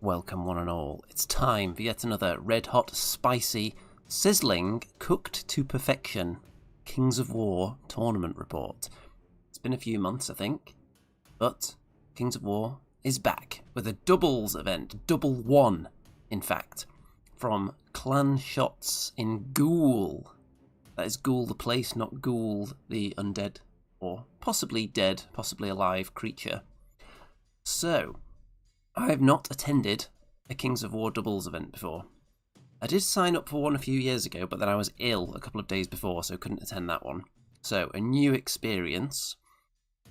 Welcome one and all. It's time for yet another red hot, spicy, sizzling, cooked to perfection Kings of War tournament report. It's been a few months, I think, but Kings of War is back with a doubles event, double one, in fact, from ClanShots in Goole. That is Goole the place, not Goole the undead, or possibly dead, possibly alive creature. So, I have not attended a Kings of War doubles event before. I did sign up for one a few years ago, but then I was ill a couple of days before, so couldn't attend that one. So, a new experience.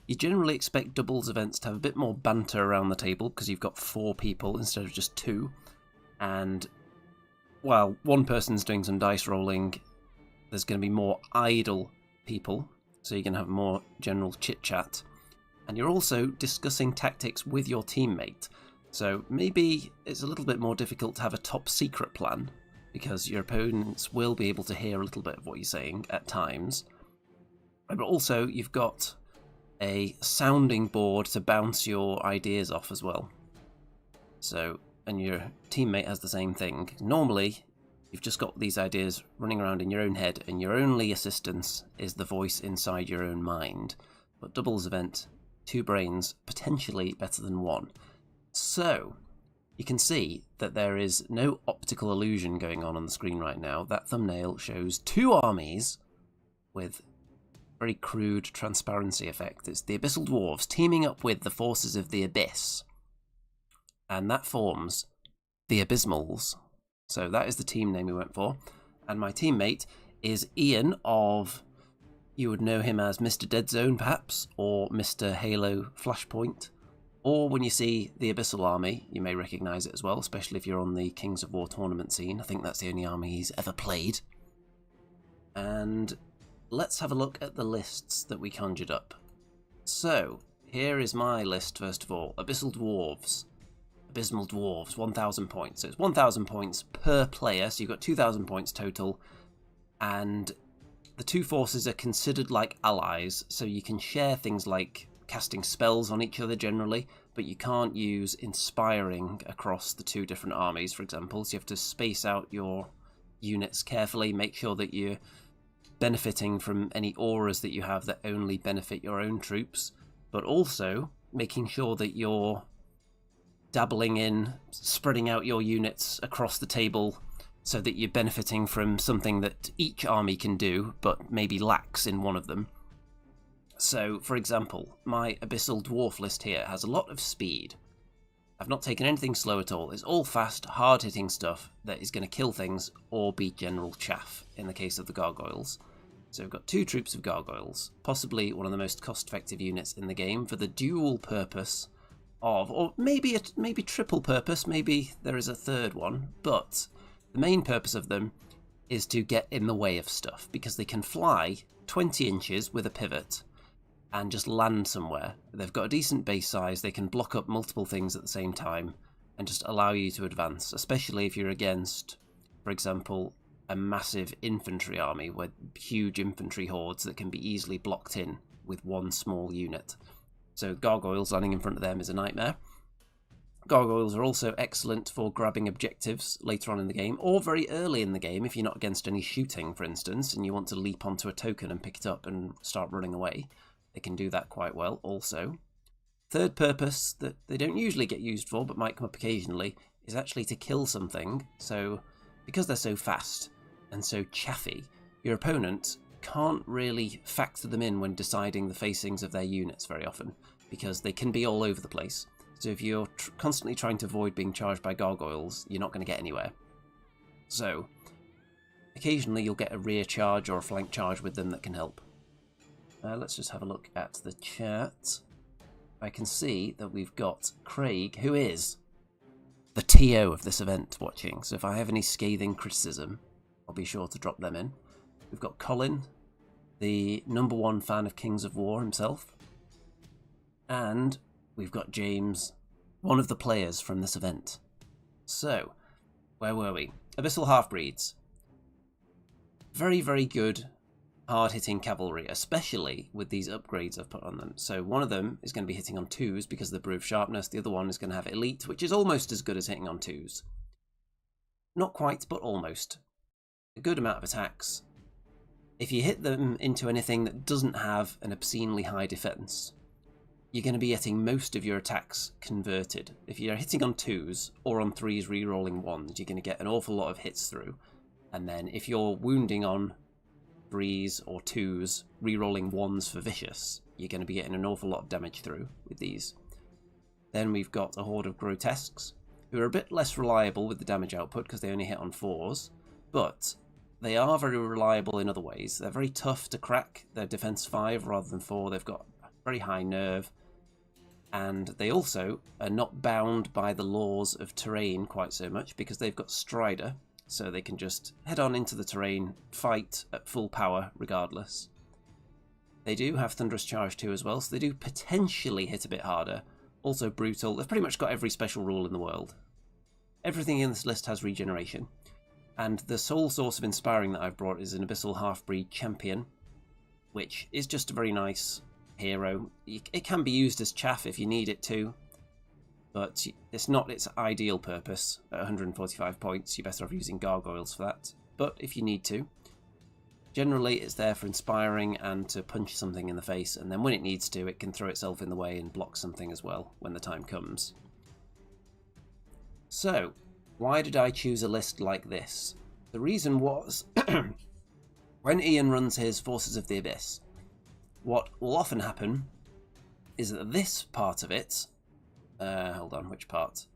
You generally expect doubles events to have a bit more banter around the table, because you've got 4 people instead of just 2. And while one person's doing some dice rolling, there's going to be more idle people, so you're going to have more general chit-chat. And you're also discussing tactics with your teammate. So maybe it's a little bit more difficult to have a top secret plan, because your opponents will be able to hear a little bit of what you're saying at times. But also you've got a sounding board to bounce your ideas off as well. So, and your teammate has the same thing. Normally, you've just got these ideas running around in your own head, and your only assistance is the voice inside your own mind. But doubles event, 2 brains, potentially better than 1. So, you can see that there is no optical illusion going on the screen right now. That thumbnail shows 2 armies with very crude transparency effect. It's the Abyssal Dwarfs teaming up with the forces of the Abyss. And that forms the Abysmals. So that is the team name we went for. And my teammate is Ian of, you would know him as Mr. Dead Zone perhaps, or Mr. Halo Flashpoint. Or when you see the Abyssal army, you may recognise it as well, especially if you're on the Kings of War tournament scene. I think that's the only army he's ever played. And let's have a look at the lists that we conjured up. So, here is my list first of all. Abyssal Dwarfs. Abysmal Dwarves, 1,000 points. So it's 1,000 points per player, so you've got 2,000 points total. And the 2 forces are considered like allies, so you can share things like casting spells on each other generally, but you can't use inspiring across the 2 different armies, for example. So you have to space out your units carefully, make sure that you're benefiting from any auras that you have that only benefit your own troops, but also making sure that you're dabbling in spreading out your units across the table so that you're benefiting from something that each army can do, but maybe lacks in one of them. So, for example, my Abyssal Dwarf list here has a lot of speed. I've not taken anything slow at all. It's all fast, hard-hitting stuff that is going to kill things or be general chaff in the case of the gargoyles. So we've got 2 troops of gargoyles, possibly one of the most cost-effective units in the game for the dual purpose of, or maybe triple purpose, maybe there is a third one, but the main purpose of them is to get in the way of stuff, because they can fly 20 inches with a pivot and just land somewhere. They've got a decent base size, they can block up multiple things at the same time and just allow you to advance, especially if you're against, for example, a massive infantry army with huge infantry hordes that can be easily blocked in with one small unit. So gargoyles landing in front of them is a nightmare. Gargoyles are also excellent for grabbing objectives later on in the game, or very early in the game if you're not against any shooting, for instance, and you want to leap onto a token and pick it up and start running away. They can do that quite well also. Third purpose that they don't usually get used for, but might come up occasionally, is actually to kill something. So, because they're so fast and so chaffy, your opponent can't really factor them in when deciding the facings of their units very often, because they can be all over the place. So if you're constantly trying to avoid being charged by gargoyles, you're not going to get anywhere. So, occasionally you'll get a rear charge or a flank charge with them that can help. Let's just have a look at the chat. I can see that we've got Craig, who is the TO of this event, watching. So if I have any scathing criticism, I'll be sure to drop them in. We've got Colin, the #1 fan of Kings of War himself. And we've got James, one of the players from this event. So, where were we? Abyssal Half-Breeds. Very, very good hard-hitting cavalry, especially with these upgrades I've put on them. So one of them is going to be hitting on 2s because of the Brew of Sharpness. The other one is going to have Elite, which is almost as good as hitting on 2s. Not quite, but almost. A good amount of attacks. If you hit them into anything that doesn't have an obscenely high defense, you're going to be getting most of your attacks converted. If you're hitting on 2s or on 3s rerolling 1s, you're going to get an awful lot of hits through. And then if you're wounding on 3s or 2s, rerolling 1s for vicious, you're going to be getting an awful lot of damage through with these. Then we've got a horde of grotesques, who are a bit less reliable with the damage output because they only hit on 4s, but they are very reliable in other ways. They're very tough to crack. They're defense 5 rather than 4. They've got very high nerve, and they also are not bound by the laws of terrain quite so much because they've got Strider, so they can just head on into the terrain, fight at full power regardless. They do have Thunderous Charge too as well, so they do potentially hit a bit harder. Also brutal. They've pretty much got every special rule in the world. Everything in this list has regeneration. And the sole source of inspiring that I've brought is an Abyssal Half-Breed Champion, which is just a very nice hero. It can be used as chaff if you need it to, but it's not its ideal purpose. At 145 points, you're better off using gargoyles for that. But if you need to, generally it's there for inspiring and to punch something in the face, and then when it needs to, it can throw itself in the way and block something as well when the time comes. So, why did I choose a list like this? The reason was, when Ian runs his Forces of the Abyss, what will often happen is that this part of it, hold on, which part?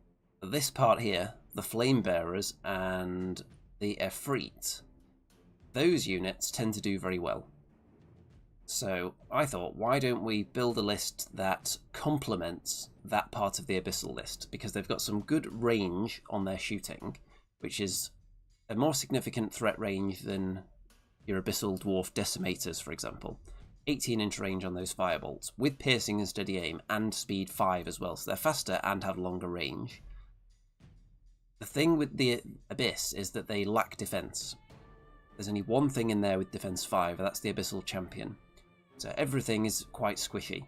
This part here, the Flame Bearers and the Efreet, those units tend to do very well. So I thought, why don't we build a list that complements that part of the Abyssal list? Because they've got some good range on their shooting, which is a more significant threat range than your Abyssal Dwarf Decimators, for example. 18-inch range on those firebolts, with piercing and steady aim, and speed 5 as well, so they're faster and have longer range. The thing with the Abyss is that they lack defense. There's only one thing in there with defense 5, and that's the Abyssal Champion. So everything is quite squishy.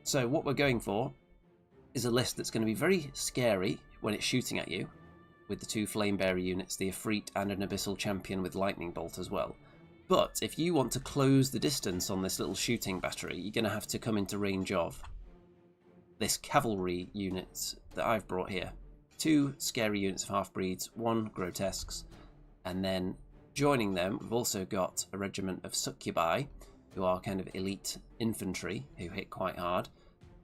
So what we're going for is a list that's going to be very scary when it's shooting at you, with the 2 Flame Bearer units, the Efreet and an Abyssal Champion with Lightning Bolt as well. But if you want to close the distance on this little shooting battery, you're going to have to come into range of this cavalry unit that I've brought here. 2 scary units of half-breeds, 1 grotesques, and then joining them we've also got a regiment of succubi, who are kind of elite infantry, who hit quite hard.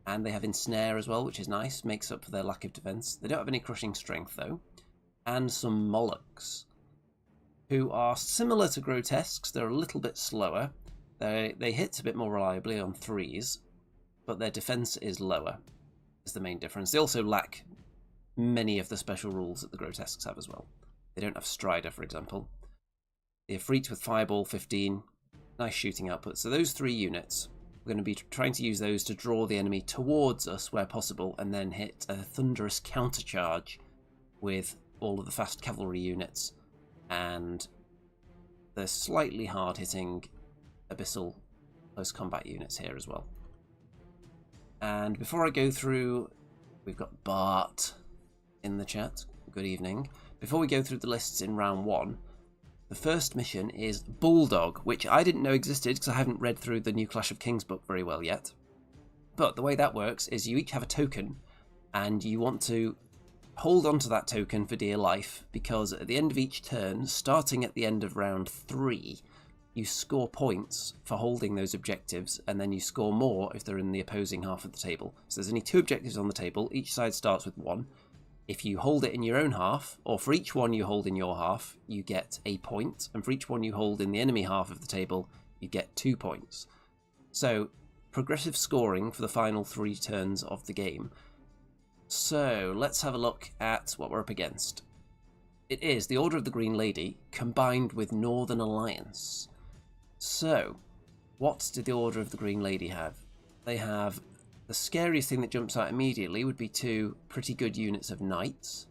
And they have Ensnare as well, which is nice, makes up for their lack of defense. They don't have any crushing strength though. And some Molochs, who are similar to grotesques. They're a little bit slower. They hit a bit more reliably on 3s, but their defense is lower, is the main difference. They also lack many of the special rules that the grotesques have as well. They don't have Strider, for example. The Efreet with Fireball 15, nice shooting output. So those 3 units, we're going to be trying to use those to draw the enemy towards us where possible, and then hit a thunderous countercharge with all of the fast cavalry units and the slightly hard-hitting Abyssal close combat units here as well. And before I go through, we've got Bart in the chat. Good evening. Before we go through the lists in round 1, the first mission is Bulldog, which I didn't know existed because I haven't read through the new Clash of Kings book very well yet. But the way that works is you each have a token, and you want to hold on to that token for dear life, because at the end of each turn, starting at the end of round 3, you score points for holding those objectives, and then you score more if they're in the opposing half of the table. So there's only 2 objectives on the table, each side starts with 1. If you hold it in your own half, or for each one you hold in your half, you get a point, and for each one you hold in the enemy half of the table, you get 2 points. So, progressive scoring for the final 3 turns of the game. So, let's have a look at what we're up against. It is the Order of the Green Lady, combined with Northern Alliance. So, what did the Order of the Green Lady have? They have... The scariest thing that jumps out immediately would be 2 pretty good units of knights.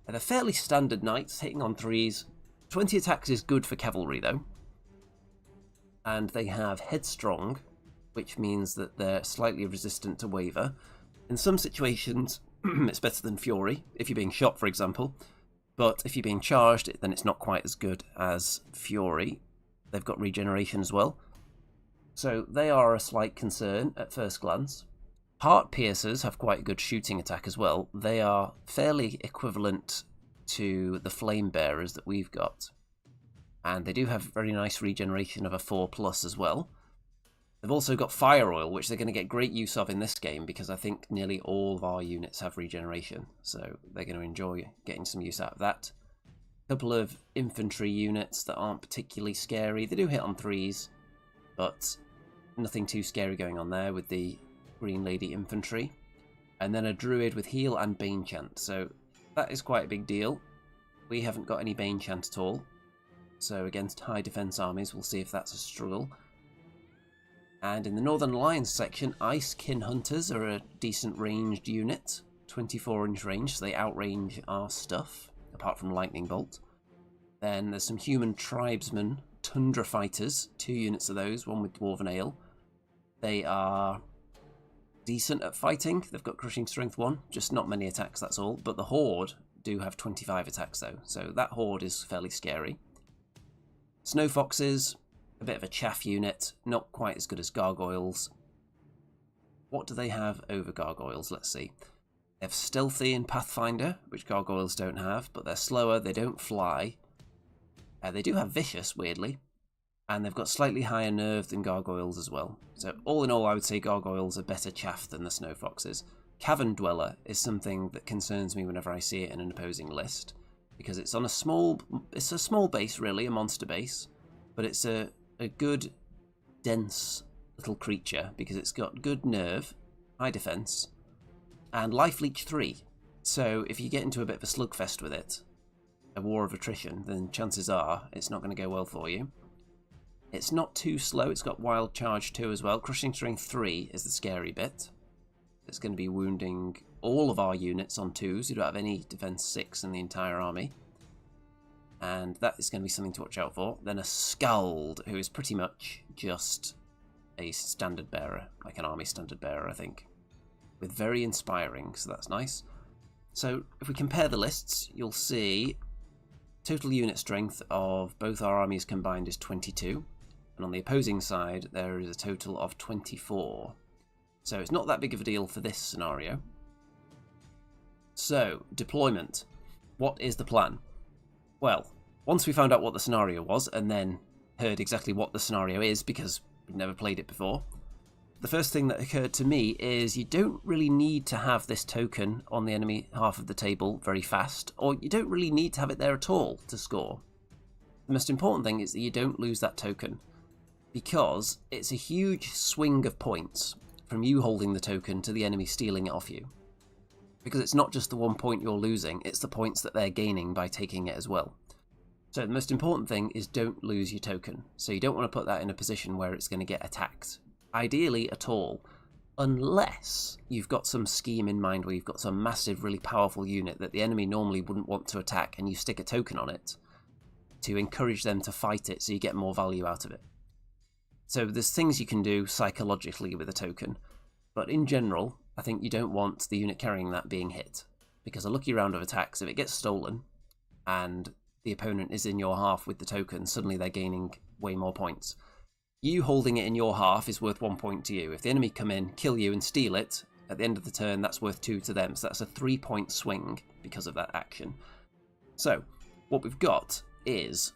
They're fairly standard knights, hitting on 3s. 20 attacks is good for cavalry though. and they have Headstrong, which means that they're slightly resistant to Waver. In some situations, it's better than Fury, if you're being shot, for example, but if you're being charged, then it's not quite as good as Fury. They've got regeneration as well, so they are a slight concern at first glance. Heart Piercers have quite a good shooting attack as well. They are fairly equivalent to the Flame Bearers that we've got, and they do have very nice regeneration of a 4+ as well. They've also got Fire Oil, which they're going to get great use of in this game because I think nearly all of our units have regeneration, so they're going to enjoy getting some use out of that. A couple of infantry units that aren't particularly scary. They do hit on 3s, but nothing too scary going on there with the Green Lady Infantry. And then a Druid with Heal and Bane Chant, so that is quite a big deal. We haven't got any Bane Chant at all, so against high defense armies we'll see if that's a struggle. And in the Northern Alliance section, Ice Kin Hunters are a decent ranged unit, 24-inch range, so they outrange our stuff, apart from Lightning Bolt. Then there's some Human Tribesmen, Tundra Fighters, 2 units of those, one with Dwarven Ale. They are decent at fighting, they've got Crushing Strength 1, just not many attacks, that's all. But the Horde do have 25 attacks though, so that Horde is fairly scary. Snow Foxes, a bit of a chaff unit, not quite as good as Gargoyles. What do they have over Gargoyles? Let's see. They have Stealthy and Pathfinder, which Gargoyles don't have, but they're slower, they don't fly. They do have Vicious, weirdly, and they've got slightly higher nerve than Gargoyles as well. So all in all, I would say Gargoyles are better chaff than the Snow Foxes. Cavern Dweller is something that concerns me whenever I see it in an opposing list, because it's on a small base really, a monster base, but it's a good, dense little creature because it's got good nerve, high defense, and life leech 3. So if you get into a bit of a slugfest with it, a war of attrition, then chances are it's not going to go well for you. It's not too slow, it's got wild charge 2 as well. Crushing Strength 3 is the scary bit. It's going to be wounding all of our units on 2s who don't have any defense 6 in the entire army. And that is going to be something to watch out for. Then a Skald, who is pretty much just a standard bearer, like an army standard bearer, I think, with very inspiring, so that's nice. So if we compare the lists, you'll see total unit strength of both our armies combined is 22, and on the opposing side there is a total of 24. So it's not that big of a deal for this scenario. So, deployment. What is the plan? Well, once we found out what the scenario was, and then heard exactly what the scenario is, because we've never played it before, the first thing that occurred to me is you don't really need to have this token on the enemy half of the table very fast, or you don't really need to have it there at all to score. The most important thing is that you don't lose that token, because it's a huge swing of points from you holding the token to the enemy stealing it off you. Because it's not just the 1 point you're losing, it's the points that they're gaining by taking it as well. So the most important thing is don't lose your token. So you don't want to put that in a position where it's going to get attacked. Ideally at all, unless you've got some scheme in mind where you've got some massive, really powerful unit that the enemy normally wouldn't want to attack, and you stick a token on it to encourage them to fight it so you get more value out of it. So there's things you can do psychologically with a token, but in general, I think you don't want the unit carrying that being hit, because a lucky round of attacks, if it gets stolen and the opponent is in your half with the token, suddenly they're gaining way more points. You holding it in your half is worth 1 point to you. If the enemy come in, kill you and steal it, at the end of the turn that's worth 2 to them, so that's a 3-point swing because of that action. So what we've got is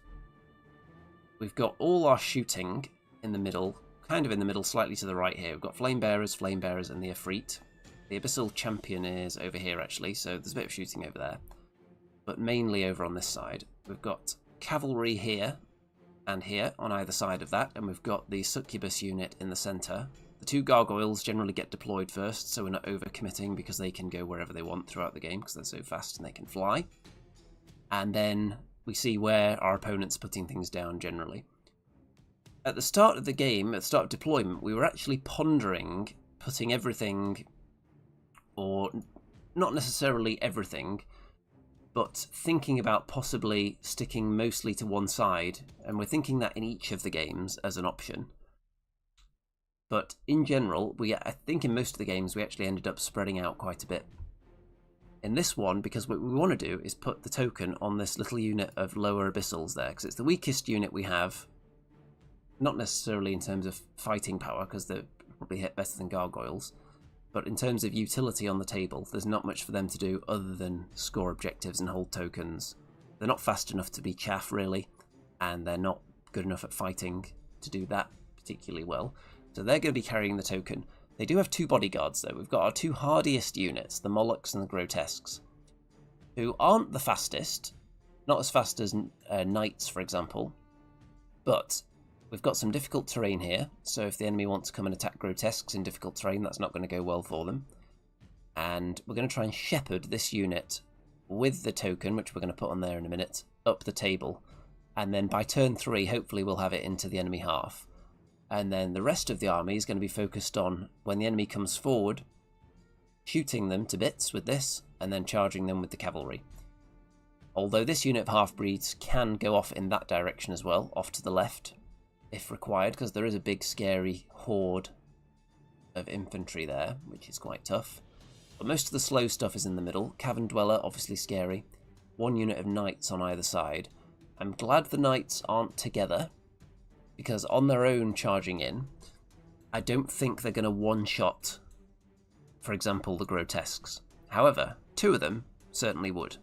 we've got all our shooting in the middle, kind of in the middle, slightly to the right here. We've got Flame Bearers, and the Ifrit. The Abyssal Champion is over here actually, so there's a bit of shooting over there, but mainly over on this side. We've got Cavalry here and here on either side of that, and we've got the Succubus unit in the centre. The 2 Gargoyles generally get deployed first, so we're not over-committing because they can go wherever they want throughout the game because they're so fast and they can fly. And then we see where our opponent's putting things down generally. At the start of the game, at the start of deployment, we were actually pondering putting everything, or not necessarily everything, but thinking about possibly sticking mostly to one side, and we're thinking that in each of the games as an option. But in general, I think in most of the games we actually ended up spreading out quite a bit. In this one, because what we want to do is put the token on this little unit of lower abyssals there, because it's the weakest unit we have, not necessarily in terms of fighting power, because they probably hit better than gargoyles, but in terms of utility on the table, there's not much for them to do other than score objectives and hold tokens. They're not fast enough to be chaff, really, and they're not good enough at fighting to do that particularly well. So they're going to be carrying the token. They do have two bodyguards, though. We've got our two hardiest units, the Molochs and the Grotesques, who aren't the fastest, not as fast as Knights, for example, but we've got some difficult terrain here, so if the enemy wants to come and attack Grotesques in difficult terrain, that's not going to go well for them. And we're going to try and shepherd this unit with the token, which we're going to put on there in a minute, up the table. And then by turn 3, hopefully we'll have it into the enemy half. And then the rest of the army is going to be focused on, when the enemy comes forward, shooting them to bits with this, and then charging them with the cavalry. Although this unit of half-breeds can go off in that direction as well, off to the left, if required, because there is a big scary horde of infantry there, which is quite tough. But most of the slow stuff is in the middle. Cavern Dweller, obviously scary. One unit of knights on either side. I'm glad the knights aren't together, because on their own charging in, I don't think they're going to one-shot, for example, the Grotesques. However, two of them certainly would.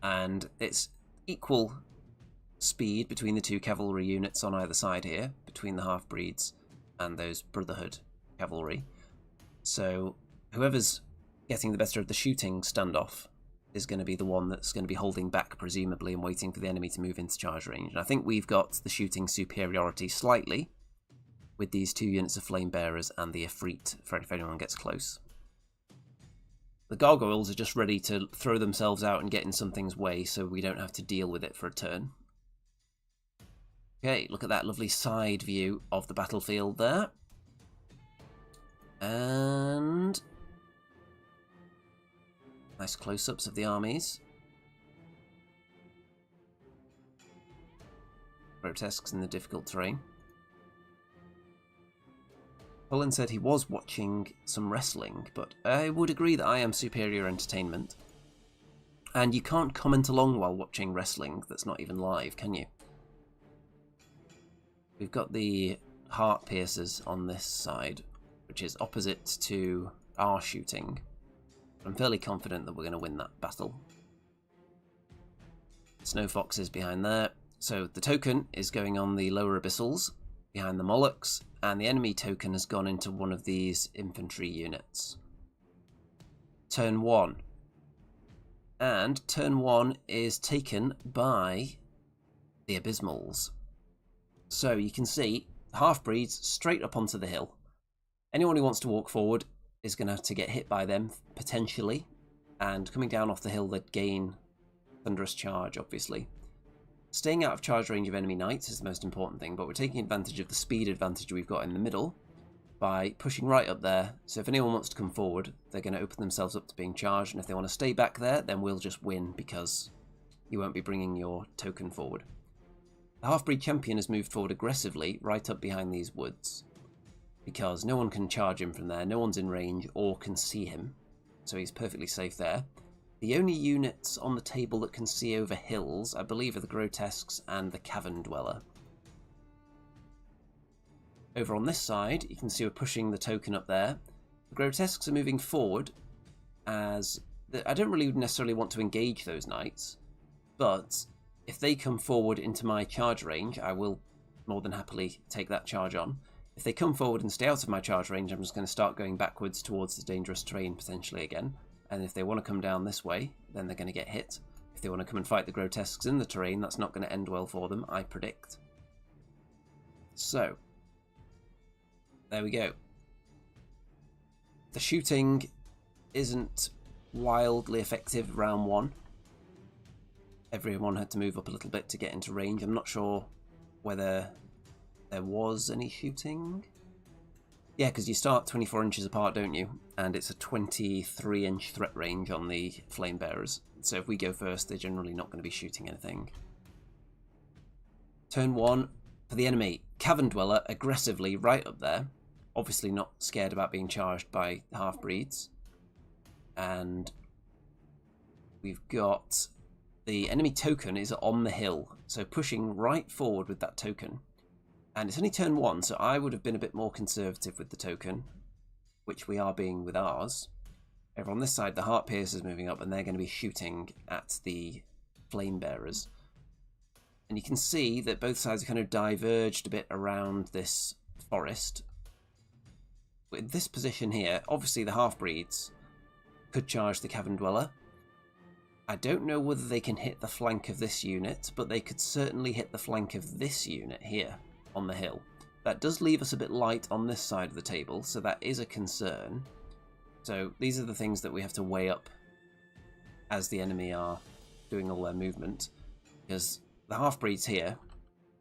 And it's equal speed between the two cavalry units on either side here, between the half-breeds and those Brotherhood cavalry. So whoever's getting the better of the shooting standoff is going to be the one that's going to be holding back, presumably, and waiting for the enemy to move into charge range. And I think we've got the shooting superiority slightly with these two units of Flame Bearers and the Ifrit, for if anyone gets close. The gargoyles are just ready to throw themselves out and get in something's way, so we don't have to deal with it for a turn. Okay, look at that lovely side view of the battlefield there. And nice close-ups of the armies. Grotesques in the difficult terrain. Colin said he was watching some wrestling, but I would agree that I am superior entertainment. And you can't comment along while watching wrestling that's not even live, can you? We've got the heart piercers on this side, which is opposite to our shooting. I'm fairly confident that we're going to win that battle. Snow Foxes behind there. So the token is going on the lower abyssals behind the Molochs, and the enemy token has gone into one of these infantry units. Turn 1. And turn 1 is taken by the Abysmals. So you can see half-breeds straight up onto the hill. Anyone who wants to walk forward is going to have to get hit by them, potentially. And coming down off the hill, they'd gain Thunderous Charge, obviously. Staying out of charge range of enemy knights is the most important thing, but we're taking advantage of the speed advantage we've got in the middle by pushing right up there. So if anyone wants to come forward, they're going to open themselves up to being charged, and if they want to stay back there, then we'll just win because you won't be bringing your token forward. The half-breed champion has moved forward aggressively right up behind these woods because no one can charge him from there, no one's in range or can see him, so he's perfectly safe there. The only units on the table that can see over hills, I believe, are the Grotesques and the Cavern Dweller. Over on this side, you can see we're pushing the token up there. The Grotesques are moving forward as... I don't really necessarily want to engage those knights, but if they come forward into my charge range, I will more than happily take that charge on. If they come forward and stay out of my charge range, I'm just going to start going backwards towards the dangerous terrain potentially again. And if they want to come down this way, then they're going to get hit. If they want to come and fight the Grotesques in the terrain, that's not going to end well for them, I predict. So, there we go. The shooting isn't wildly effective round 1. Everyone had to move up a little bit to get into range. I'm not sure whether there was any shooting. Yeah, because you start 24 inches apart, don't you? And it's a 23-inch threat range on the flame bearers. So if we go first, they're generally not going to be shooting anything. Turn 1 for the enemy. Cavern Dweller aggressively right up there. Obviously not scared about being charged by half-breeds. And we've got the enemy token is on the hill. So pushing right forward with that token. And it's only turn 1, so I would have been a bit more conservative with the token, which we are being with ours. Over on this side, the Heart Piercer is moving up, and they're going to be shooting at the Flame Bearers. And you can see that both sides are kind of diverged a bit around this forest. With this position here, obviously the Half-Breeds could charge the Cavern Dweller. I don't know whether they can hit the flank of this unit, but they could certainly hit the flank of this unit here on the hill. That does leave us a bit light on this side of the table, so that is a concern. So these are the things that we have to weigh up as the enemy are doing all their movement. Because the half-breeds here,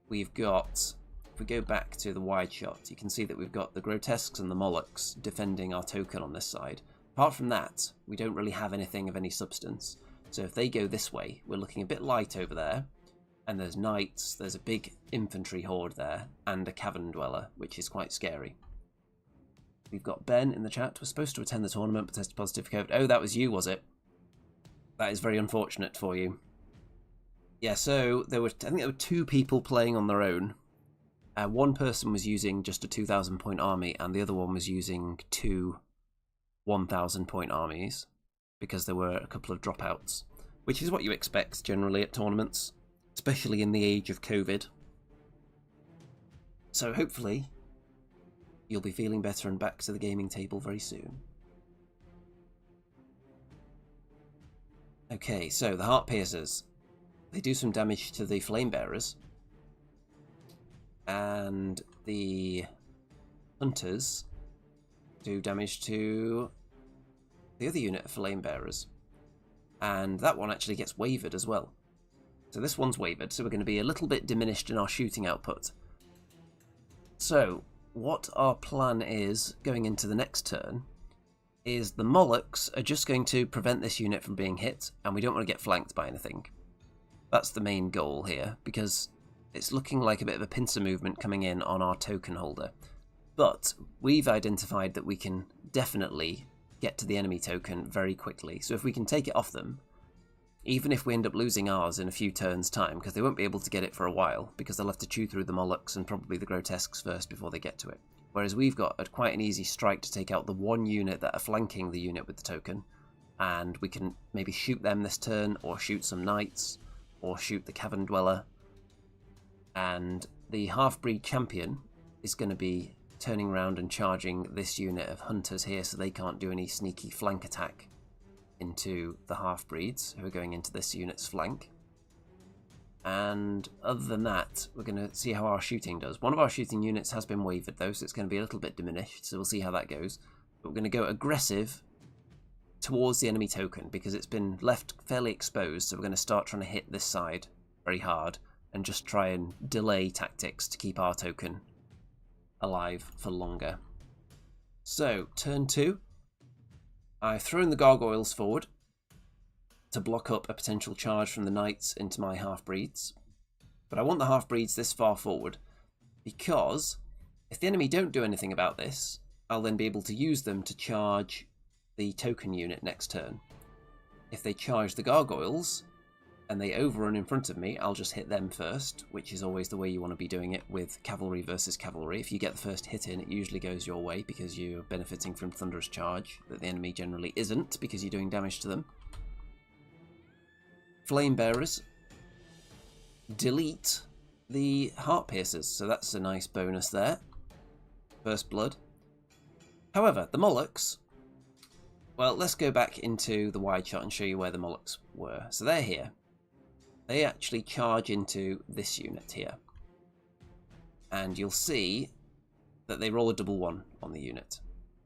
we've got, if we go back to the wide shot, you can see that we've got the grotesques and the molochs defending our token on this side. Apart from that, we don't really have anything of any substance. So if they go this way, we're looking a bit light over there. And there's knights, there's a big infantry horde there, and a cavern dweller, which is quite scary. We've got Ben in the chat. We're supposed to attend the tournament, but tested positive for COVID. Oh, that was you, was it? That is very unfortunate for you. Yeah, so I think there were 2 people playing on their own. One person was using just a 2,000 point army, and the other one was using 2 1,000 point armies, because there were a couple of dropouts, which is what you expect generally at tournaments, especially in the age of COVID. So hopefully you'll be feeling better and back to the gaming table very soon. Okay, so the Heart Piercers, they do some damage to the Flame Bearers, and the Hunters do damage to the other unit of Flame Bearers, and that one actually gets wavered as well. So this one's wavered, so we're going to be a little bit diminished in our shooting output. So what our plan is going into the next turn is the Molochs are just going to prevent this unit from being hit, and we don't want to get flanked by anything. That's the main goal here, because it's looking like a bit of a pincer movement coming in on our token holder. But we've identified that we can definitely get to the enemy token very quickly, so if we can take it off them, even if we end up losing ours in a few turns' time, because they won't be able to get it for a while, because they'll have to chew through the Molochs and probably the Grotesques first before they get to it. Whereas we've got quite an easy strike to take out the one unit that are flanking the unit with the token, and we can maybe shoot them this turn, or shoot some Knights, or shoot the Cavern Dweller. And the half-breed champion is going to be turning around and charging this unit of Hunters here, so they can't do any sneaky flank attack into the half-breeds who are going into this unit's flank. And other than that, we're going to see how our shooting does. One of our shooting units has been wavered though, so it's going to be a little bit diminished, so we'll see how that goes. But we're going to go aggressive towards the enemy token, because it's been left fairly exposed, so we're going to start trying to hit this side very hard, and just try and delay tactics to keep our token alive for longer. So, turn 2. I've thrown the gargoyles forward to block up a potential charge from the knights into my half-breeds. But I want the half-breeds this far forward, because if the enemy don't do anything about this, I'll then be able to use them to charge the token unit next turn. If they charge the gargoyles and they overrun in front of me, I'll just hit them first, which is always the way you want to be doing it with cavalry versus cavalry. If you get the first hit in, it usually goes your way because you're benefiting from Thunderous Charge, that the enemy generally isn't because you're doing damage to them. Flame Bearers delete the Heart Piercers, so that's a nice bonus there. First blood. However, the Molochs, well, let's go back into the wide shot and show you where the Molochs were. So they're here. They actually charge into this unit here. And you'll see that they roll a double 1 on the unit.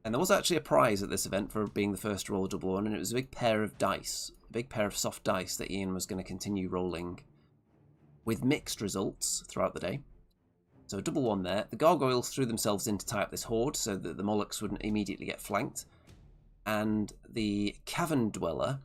And there was actually a prize at this event for being the first to roll a double 1, and it was a big pair of dice, a big pair of soft dice that Ian was going to continue rolling with mixed results throughout the day. So a double one there. The gargoyles threw themselves in to tie up this horde so that the Molochs wouldn't immediately get flanked. And the Cavern Dweller...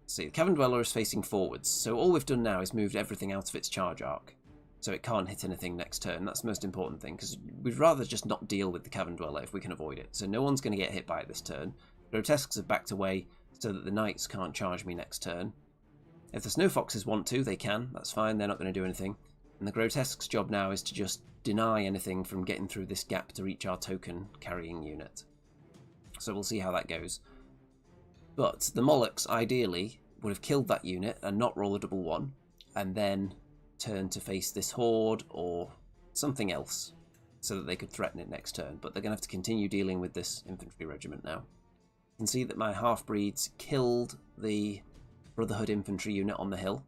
See, the Cavern Dweller is facing forwards, so all we've done now is moved everything out of its charge arc. So it can't hit anything next turn. That's the most important thing, because we'd rather just not deal with the Cavern Dweller if we can avoid it. So no one's going to get hit by it this turn. Grotesques have backed away so that the Knights can't charge me next turn. If the Snow Foxes want to, they can. That's fine, they're not going to do anything. And the Grotesque's job now is to just deny anything from getting through this gap to reach our token carrying unit. So we'll see how that goes. But the Molochs, ideally, would have killed that unit and not roll a double one, and then turn to face this horde or something else so that they could threaten it next turn. But they're going to have to continue dealing with this infantry regiment now. You can see that my half-breeds killed the Brotherhood infantry unit on the hill.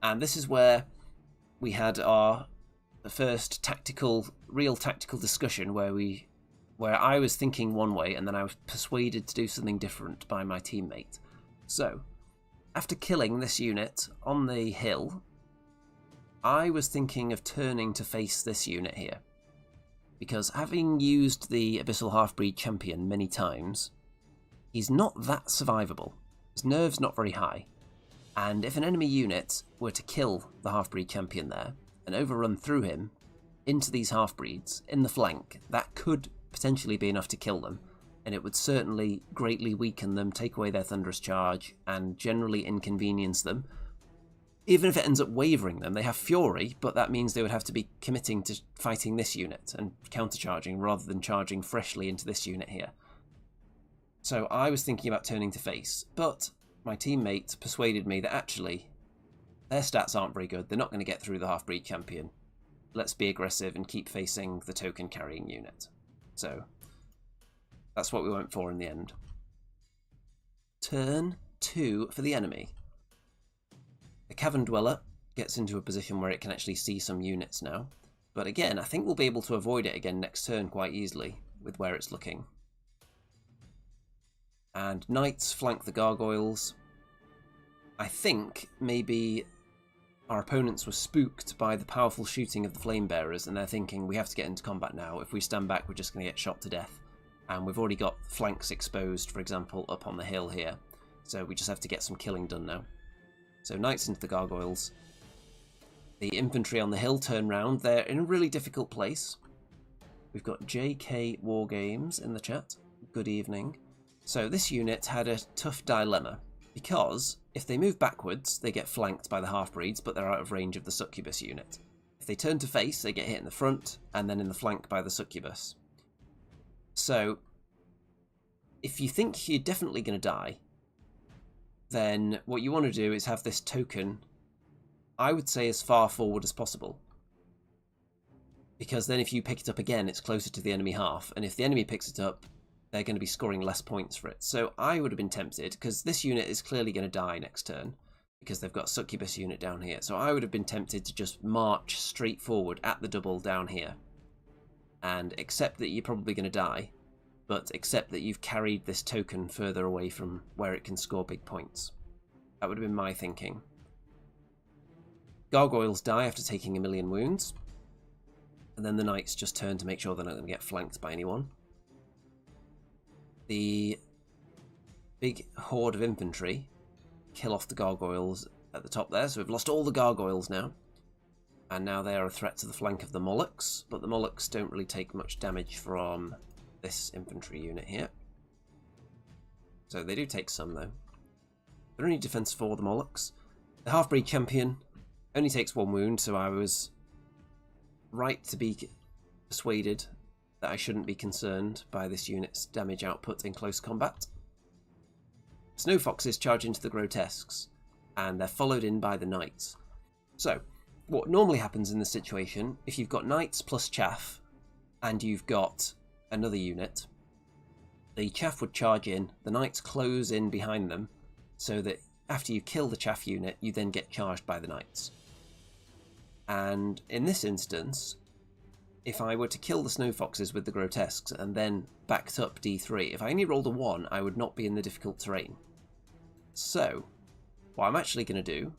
And this is where we had the first real tactical discussion where I was thinking one way and then I was persuaded to do something different by my teammate. So, after killing this unit on the hill, I was thinking of turning to face this unit here. Because having used the Abyssal Half-Breed champion many times, he's not that survivable. His nerve's not very high. And if an enemy unit were to kill the Half-Breed champion there, and overrun through him into these half-breeds in the flank, that could potentially be enough to kill them, and it would certainly greatly weaken them, take away their thunderous charge, and generally inconvenience them. Even if it ends up wavering them, they have fury, but that means they would have to be committing to fighting this unit and countercharging rather than charging freshly into this unit here. So I was thinking about turning to face, but my teammate persuaded me that actually their stats aren't very good, they're not going to get through the half-breed champion. Let's be aggressive and keep facing the token carrying unit. So that's what we went for in the end. Turn 2 for the enemy. The Cavern Dweller gets into a position where it can actually see some units now. But again, I think we'll be able to avoid it again next turn quite easily with where it's looking. And Knights flank the Gargoyles. I think maybe our opponents were spooked by the powerful shooting of the Flame Bearers, and they're thinking, we have to get into combat now. If we stand back, we're just going to get shot to death. And we've already got flanks exposed, for example, up on the hill here. So we just have to get some killing done now. So Knights into the Gargoyles. The infantry on the hill turn round. They're in a really difficult place. We've got JK Wargames in the chat. Good evening. So this unit had a tough dilemma, because if they move backwards, they get flanked by the half-breeds, but they're out of range of the Succubus unit. If they turn to face, they get hit in the front, and then in the flank by the Succubus. So, if you think you're definitely going to die, then what you want to do is have this token, I would say, as far forward as possible. Because then if you pick it up again, it's closer to the enemy half, and if the enemy picks it up, they're going to be scoring less points for it. So I would have been tempted, because this unit is clearly going to die next turn, because they've got a Succubus unit down here. So I would have been tempted to just march straight forward at the double down here, and accept that you're probably going to die, but accept that you've carried this token further away from where it can score big points. That would have been my thinking. Gargoyles die after taking 1,000,000 wounds, and then the Knights just turn to make sure they're not going to get flanked by anyone. The big horde of infantry kill off the Gargoyles at the top there, so we've lost all the Gargoyles now. And now they are a threat to the flank of the Molochs, but the Molochs don't really take much damage from this infantry unit here. So they do take some, though. They're only defense 4, the Molochs. The half-breed champion only takes 1 wound, so I was right to be persuaded that I shouldn't be concerned by this unit's damage output in close combat. Snow Foxes charge into the Grotesques, and they're followed in by the Knights. So, what normally happens in this situation, if you've got Knights plus Chaff, and you've got another unit, the Chaff would charge in, the Knights close in behind them, so that after you kill the Chaff unit, you then get charged by the Knights. And in this instance, if I were to kill the Snow Foxes with the Grotesques and then backed up D3, if I only rolled a 1, I would not be in the difficult terrain. So, what I'm actually going to do,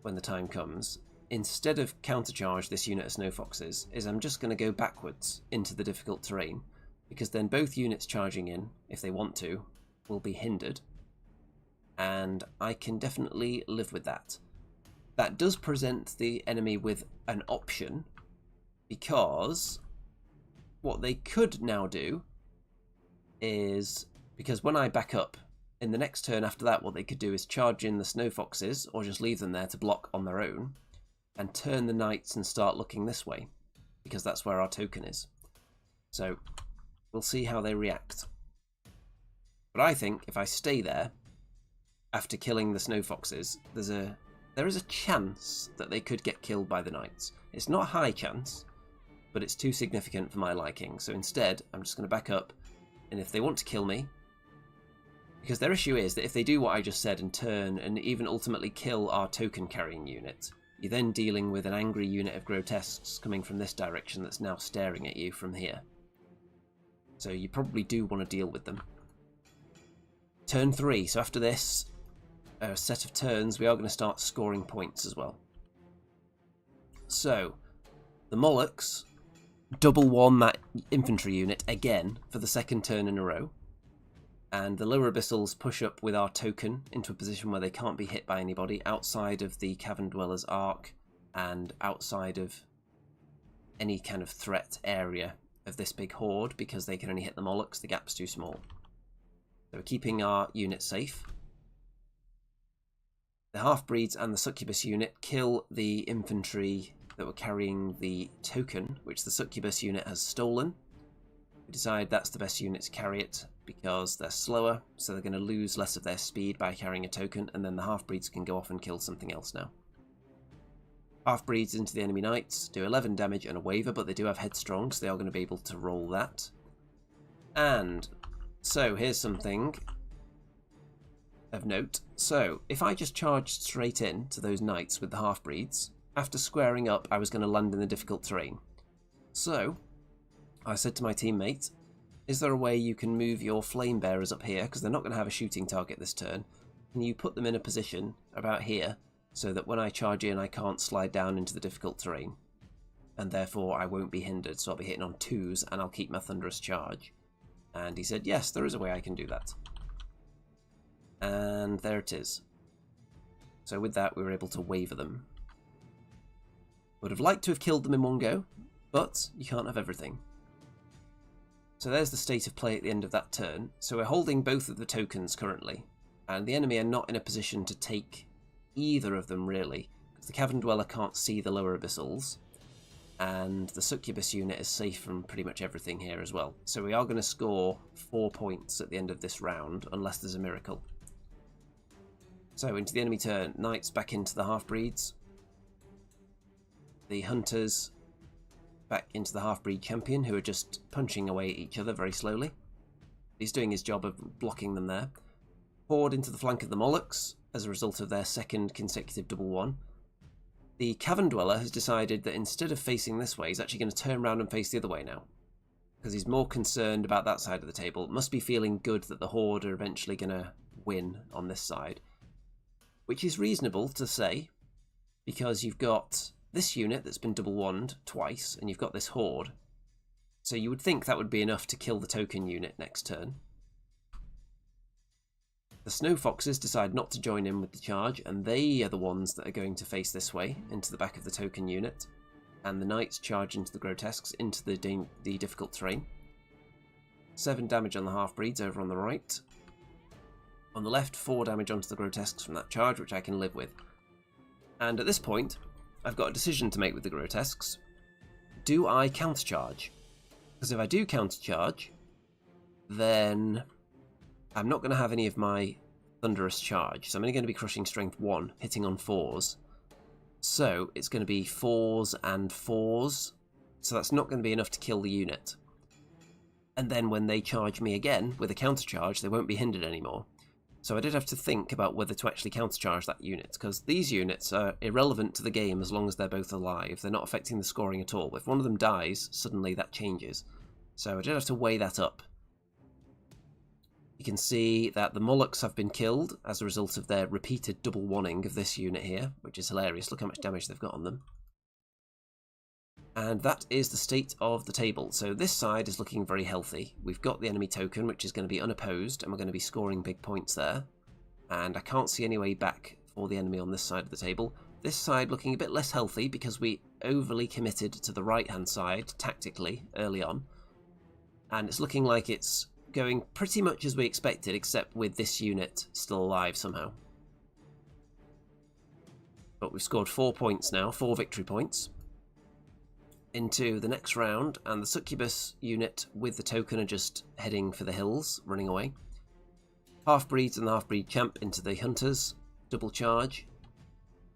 when the time comes, instead of countercharge this unit of snow foxes, is I'm just going to go backwards into the difficult terrain, because then both units charging in, if they want to, will be hindered, and I can definitely live with that. That does present the enemy with an option, because what they could now do is, because when I back up, in the next turn after that, what they could do is charge in the snow foxes, or just leave them there to block on their own, and turn the knights and start looking this way, because that's where our token is. So we'll see how they react. But I think if I stay there after killing the snow foxes, there is a chance that they could get killed by the knights. It's not a high chance, but it's too significant for my liking. So instead, I'm just going to back up, and if they want to kill me, because their issue is that if they do what I just said and turn and even ultimately kill our token carrying unit, you're then dealing with an angry unit of grotesques coming from this direction that's now staring at you from here. So you probably do want to deal with them. Turn 3, so after this set of turns, we are going to start scoring points as well. So the Molochs double one that infantry unit again for the second turn in a row. And the lower Abyssals push up with our token into a position where they can't be hit by anybody outside of the Cavern Dweller's arc and outside of any kind of threat area of this big horde, because they can only hit the Molochs, the gap's too small. So we're keeping our unit safe. The Half-Breeds and the Succubus unit kill the infantry that were carrying the token, which the Succubus unit has stolen. We decide that's the best unit to carry it, because they're slower, so they're going to lose less of their speed by carrying a token, and then the Half-Breeds can go off and kill something else now. Half-Breeds into the enemy knights, do 11 damage and a waver, but they do have headstrong, so they are going to be able to roll that. And so here's something of note. So if I just charged straight in to those knights with the Half-Breeds, after squaring up I was going to land in the difficult terrain. So I said to my teammate, is there a way you can move your flame bearers up here, because they're not going to have a shooting target this turn? Can you put them in a position about here, so that when I charge in I can't slide down into the difficult terrain, and therefore I won't be hindered, so I'll be hitting on 2s and I'll keep my thunderous charge? And he said, yes, there is a way I can do that. And there it is. So with that we were able to waver them. Would have liked to have killed them in one go, but you can't have everything. So there's the state of play at the end of that turn. So we're holding both of the tokens currently, and the enemy are not in a position to take either of them really, because the Cavern Dweller can't see the lower Abyssals, and the Succubus unit is safe from pretty much everything here as well. So we are going to score 4 points at the end of this round, unless there's a miracle. So into the enemy turn, Knights back into the Half-Breeds, the Hunters back into the Half-Breed champion, who are just punching away at each other very slowly. He's doing his job of blocking them there. Horde into the flank of the Molochs as a result of their second consecutive double one. The Cavern Dweller has decided that instead of facing this way, he's actually going to turn around and face the other way now, because he's more concerned about that side of the table. Must be feeling good that the Horde are eventually going to win on this side, which is reasonable to say, because you've got this unit that's been double wand twice, and you've got this Horde. So you would think that would be enough to kill the token unit next turn. The Snow Foxes decide not to join in with the charge, and they are the ones that are going to face this way, into the back of the token unit. And the Knights charge into the Grotesques, into the difficult terrain. 7 damage on the Half-Breeds over on the right. On the left, 4 damage onto the Grotesques from that charge, which I can live with. And at this point, I've got a decision to make with the Grotesques. Do I countercharge? Because if I do countercharge, then I'm not going to have any of my thunderous charge. So I'm only going to be crushing strength 1, hitting on 4s. So it's going to be 4s and 4s. So that's not going to be enough to kill the unit. And then when they charge me again with a countercharge, they won't be hindered anymore. So I did have to think about whether to actually countercharge that unit, because these units are irrelevant to the game as long as they're both alive. They're not affecting the scoring at all. If one of them dies, suddenly that changes. So I did have to weigh that up. You can see that the Molochs have been killed as a result of their repeated double one-ing of this unit here, which is hilarious. Look how much damage they've got on them. And that is the state of the table. So this side is looking very healthy. We've got the enemy token, which is going to be unopposed, and we're going to be scoring big points there. And I can't see any way back for the enemy on this side of the table. This side looking a bit less healthy because we overly committed to the right-hand side tactically early on. And it's looking like it's going pretty much as we expected, except with this unit still alive somehow. But we've scored 4 points now, 4 victory points. Into the next round, and the Succubus unit with the token are just heading for the hills, running away. Half-breeds and the half-breed camp into the hunters, double charge.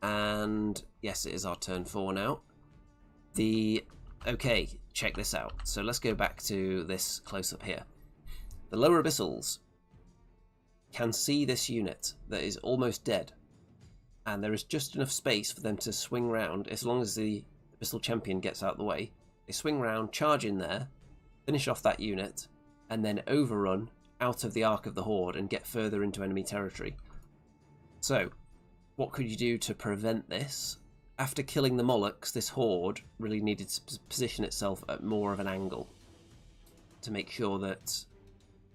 And yes, it is our turn 4 now. Okay, check this out. So let's go back to this close-up here. The lower Abyssals can see this unit that is almost dead, and there is just enough space for them to swing round as long as the Abyssal Champion gets out of the way. They swing round, charge in there, finish off that unit, and then overrun out of the arc of the Horde and get further into enemy territory. So, what could you do to prevent this? After killing the Molochs, this Horde really needed to position itself at more of an angle to make sure that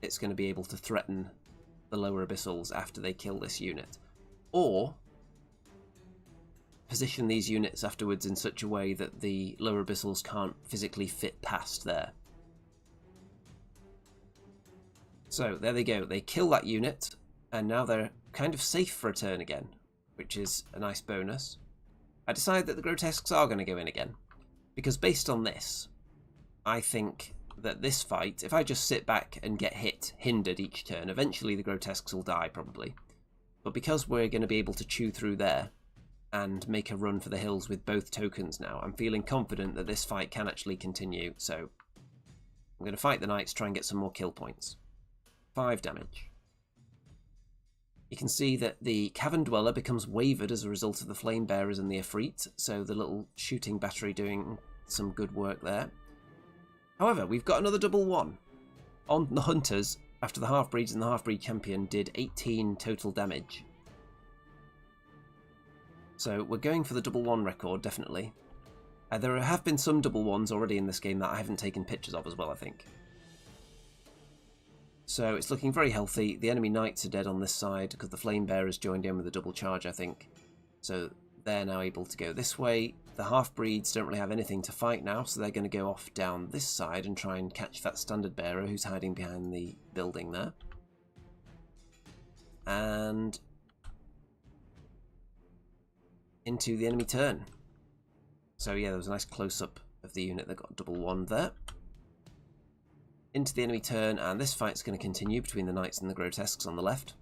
it's going to be able to threaten the lower Abyssals after they kill this unit. Or position these units afterwards in such a way that the lower Abyssals can't physically fit past there. So there they go, they kill that unit, and now they're kind of safe for a turn again, which is a nice bonus. I decided that the Grotesques are going to go in again, because based on this, I think that this fight, if I just sit back and get hindered each turn, eventually the Grotesques will die probably. But because we're going to be able to chew through there and make a run for the hills with both tokens now, I'm feeling confident that this fight can actually continue, so I'm going to fight the Knights, try and get some more kill points. 5 damage. You can see that the Cavern Dweller becomes wavered as a result of the Flame Bearers and the Ifrit, so the little shooting battery doing some good work there. However, we've got another double one. On the Hunters, after the Half-Breeds and the Half-Breed Champion did 18 total damage. So we're going for the double one record, definitely. There have been some double ones already in this game that I haven't taken pictures of as well, I think. So it's looking very healthy. The enemy Knights are dead on this side because the Flame Bearers joined in with a double charge, I think. So they're now able to go this way. The Half-Breeds don't really have anything to fight now, so they're going to go off down this side and try and catch that Standard Bearer who's hiding behind the building there. And into the enemy turn. So yeah, there was a nice close-up of the unit that got double one there. Into the enemy turn, and this fight's going to continue between the Knights and the Grotesques on the left.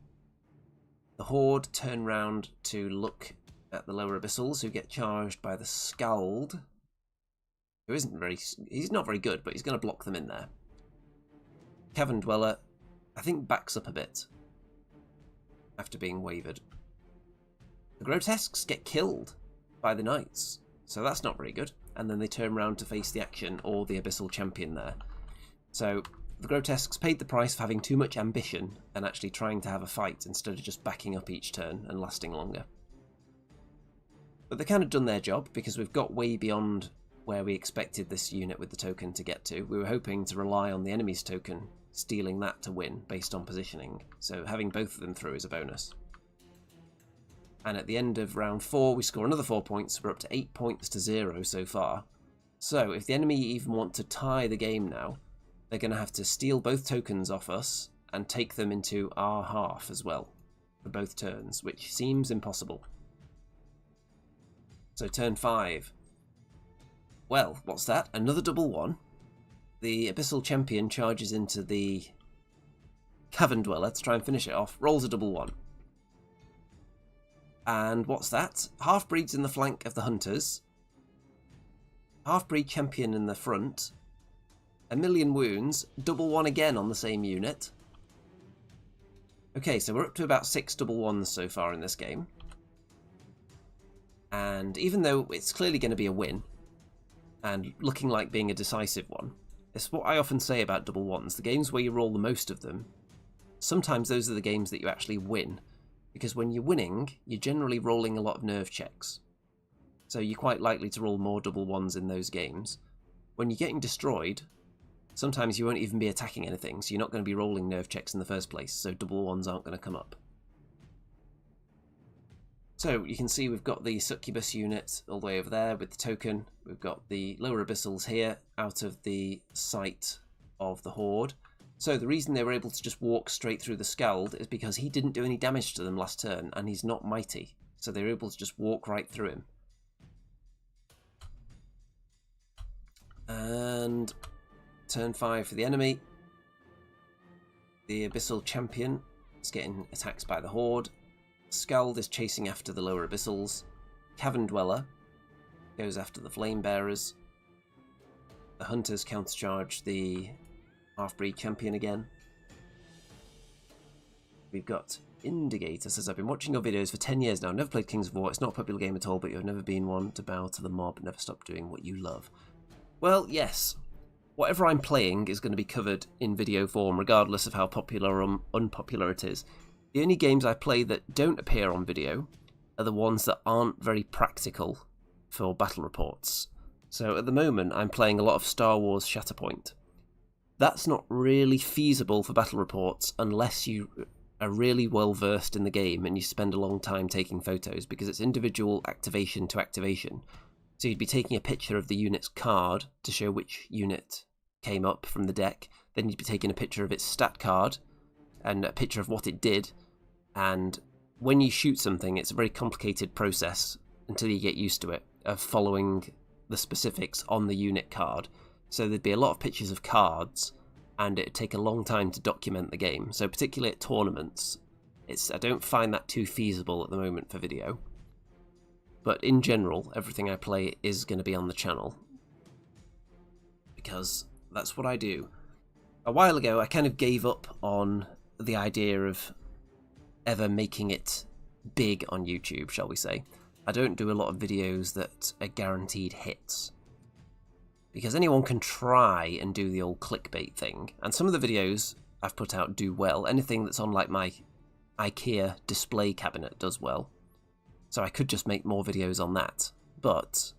The Horde turn round to look at the lower Abyssals, who get charged by the Scald, who he's not very good, but he's going to block them in there. Cavern Dweller, I think, backs up a bit after being wavered. The Grotesques get killed by the Knights, so that's not very good. And then they turn round to face the action, or the Abyssal Champion there. So the Grotesques paid the price for having too much ambition and actually trying to have a fight instead of just backing up each turn and lasting longer. But they kind of done their job, because we've got way beyond where we expected this unit with the token to get to. We were hoping to rely on the enemy's token, stealing that to win based on positioning, so having both of them through is a bonus. And at the end of round 4 we score another 4 points. We're up to 8 points to 0 so far. So if the enemy even want to tie the game now, they're going to have to steal both tokens off us and take them into our half as well for both turns, which seems impossible. So turn 5. Well, what's that? Another double one. The Abyssal Champion charges into the Cavern Dweller to try and finish it off. Rolls a double one. And what's that? Half-Breeds in the flank of the Hunters. Half-Breed Champion in the front. 1,000,000 wounds. Double one again on the same unit. Okay, so we're up to about 6 double ones so far in this game. And even though it's clearly going to be a win, and looking like being a decisive one, it's what I often say about double ones. The games where you roll the most of them sometimes those are the games that you actually win, because when you're winning, you're generally rolling a lot of nerve checks. So you're quite likely to roll more double ones in those games. When you're getting destroyed, sometimes you won't even be attacking anything, so you're not going to be rolling nerve checks in the first place, so double ones aren't going to come up. So you can see we've got the Succubus unit all the way over there with the token. We've got the lower Abyssals here out of the sight of the Horde. So the reason they were able to just walk straight through the Scald is because he didn't do any damage to them last turn, and he's not mighty. So they were able to just walk right through him. And turn 5 for the enemy. The Abyssal Champion is getting attacked by the Horde. Scald is chasing after the lower Abyssals. Cavern Dweller goes after the Flame Bearers. The Hunters countercharge the Half-Breed Champion again. We've got Indigator says, I've been watching your videos for 10 years now. Never played Kings of War. It's not a popular game at all, but you've never been one to bow to the mob. Never stop doing what you love. Well, yes. Whatever I'm playing is going to be covered in video form, regardless of how popular or unpopular it is. The only games I play that don't appear on video are the ones that aren't very practical for battle reports. So at the moment, I'm playing a lot of Star Wars Shatterpoint. That's not really feasible for battle reports unless you are really well versed in the game and you spend a long time taking photos, because it's individual activation to activation. So you'd be taking a picture of the unit's card to show which unit came up from the deck. Then you'd be taking a picture of its stat card and a picture of what it did. And when you shoot something, it's a very complicated process until you get used to it, of following the specifics on the unit card. So there'd be a lot of pictures of cards, and it'd take a long time to document the game. So particularly at tournaments, I don't find that too feasible at the moment for video. But in general, everything I play is going to be on the channel, because that's what I do. A while ago, I kind of gave up on the idea of ever making it big on YouTube, shall we say. I don't do a lot of videos that are guaranteed hits, because anyone can try and do the old clickbait thing, and some of the videos I've put out do well. Anything that's on like my IKEA display cabinet does well, so I could just make more videos on that. But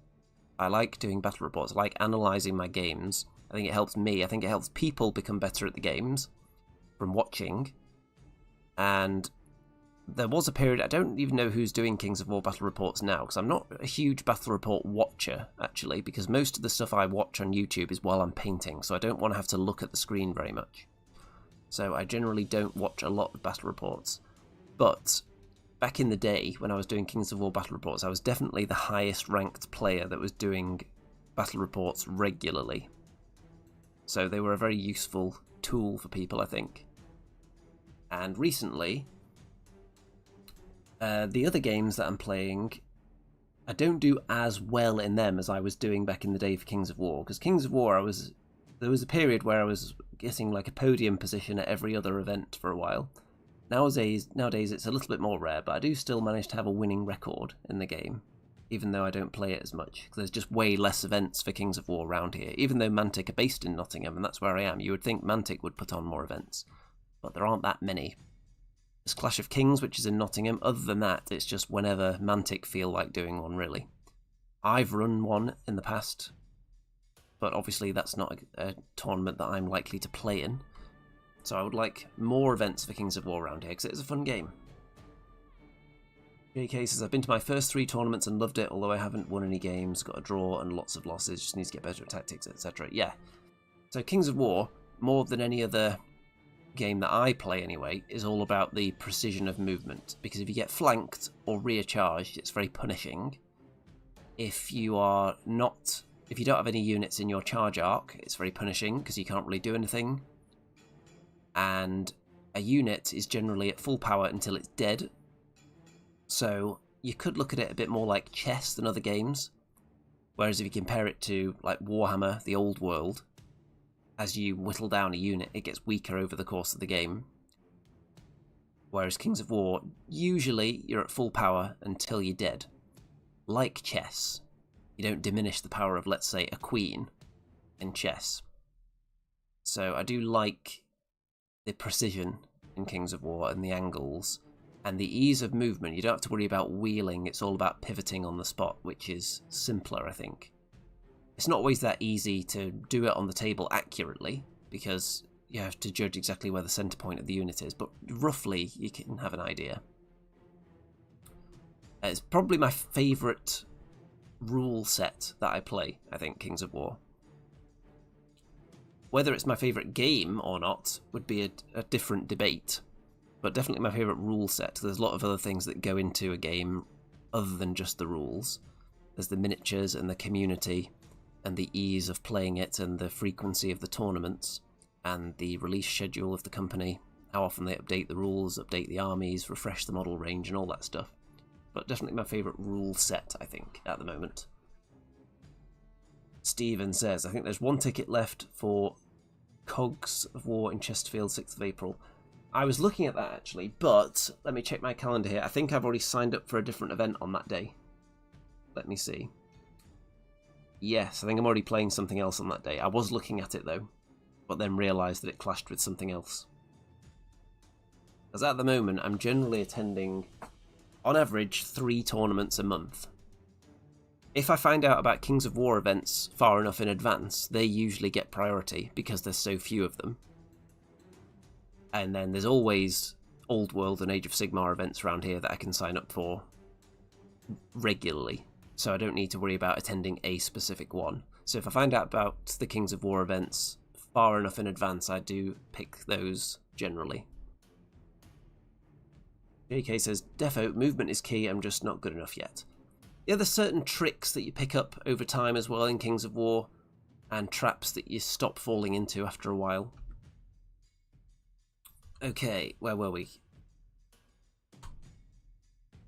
I like doing battle reports. I like analysing my games. I think it helps me. I think it helps people become better at the games from watching. And there was a period, I don't even know who's doing Kings of War battle reports now, because I'm not a huge battle report watcher, actually, because most of the stuff I watch on YouTube is while I'm painting, so I don't want to have to look at the screen very much. So I generally don't watch a lot of battle reports. But back in the day, when I was doing Kings of War battle reports, I was definitely the highest ranked player that was doing battle reports regularly. So they were a very useful tool for people, I think. And recently, the other games that I'm playing, I don't do as well in them as I was doing back in the day for Kings of War. Because Kings of War, there was a period where I was getting like a podium position at every other event for a while. Nowadays it's a little bit more rare, but I do still manage to have a winning record in the game, even though I don't play it as much. Because there's just way less events for Kings of War around here. Even though Mantic are based in Nottingham, and that's where I am, you would think Mantic would put on more events. But there aren't that many. There's Clash of Kings, which is in Nottingham. Other than that, it's just whenever Mantic feel like doing one, really. I've run one in the past, but obviously that's not a tournament that I'm likely to play in. So I would like more events for Kings of War around here, because it's a fun game. JK says, I've been to my first 3 tournaments and loved it, although I haven't won any games, got a draw and lots of losses, just need to get better at tactics, etc. Yeah. So Kings of War, more than any other game that I play anyway, is all about the precision of movement, because if you get flanked or rear charged, it's very punishing. If you don't have any units in your charge arc, it's very punishing because you can't really do anything. And a unit is generally at full power until it's dead. So you could look at it a bit more like chess than other games. Whereas if you compare it to like Warhammer, the old world, as you whittle down a unit, it gets weaker over the course of the game. Whereas Kings of War, usually you're at full power until you're dead. Like chess, you don't diminish the power of, let's say, a queen in chess. So I do like the precision in Kings of War, and the angles, and the ease of movement. You don't have to worry about wheeling, it's all about pivoting on the spot, which is simpler, I think. It's not always that easy to do it on the table accurately, because you have to judge exactly where the centre point of the unit is, but roughly you can have an idea. It's probably my favourite rule set that I play, I think, Kings of War. Whether it's my favourite game or not would be a different debate, but definitely my favourite rule set. There's a lot of other things that go into a game other than just the rules. There's the miniatures and the community and the ease of playing it and the frequency of the tournaments and the release schedule of the company, how often they update the rules, update the armies, refresh the model range and all that stuff. But definitely my favourite rule set, I think, at the moment. Stephen says, I think there's one ticket left for Cogs of War in Chesterfield, 6th of April. I was looking at that actually, but let me check my calendar here. I think I've already signed up for a different event on that day. Let me see. Yes, I think I'm already playing something else on that day. I was looking at it though, but then realised that it clashed with something else. As at the moment, I'm generally attending, on average, 3 tournaments a month. If I find out about Kings of War events far enough in advance, they usually get priority because there's so few of them. And then there's always Old World and Age of Sigmar events around here that I can sign up for regularly, so I don't need to worry about attending a specific one. So if I find out about the Kings of War events far enough in advance, I do pick those generally. JK says, Defo, movement is key, I'm just not good enough yet. Yeah, there's certain tricks that you pick up over time as well in Kings of War, and traps that you stop falling into after a while. Okay, where were we?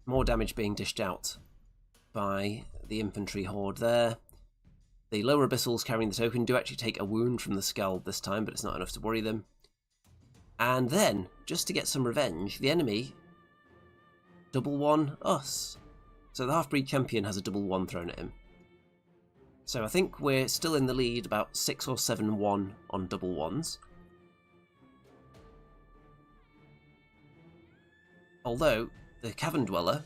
More damage being dished out by the infantry horde there. The lower abyssals carrying the token do actually take a wound from the scald this time, but it's not enough to worry them. And then, just to get some revenge, the enemy double one us. So the half-breed champion has a double one thrown at him. So I think we're still in the lead, about 6 or 7-1 on double ones. Although the Cavern Dweller,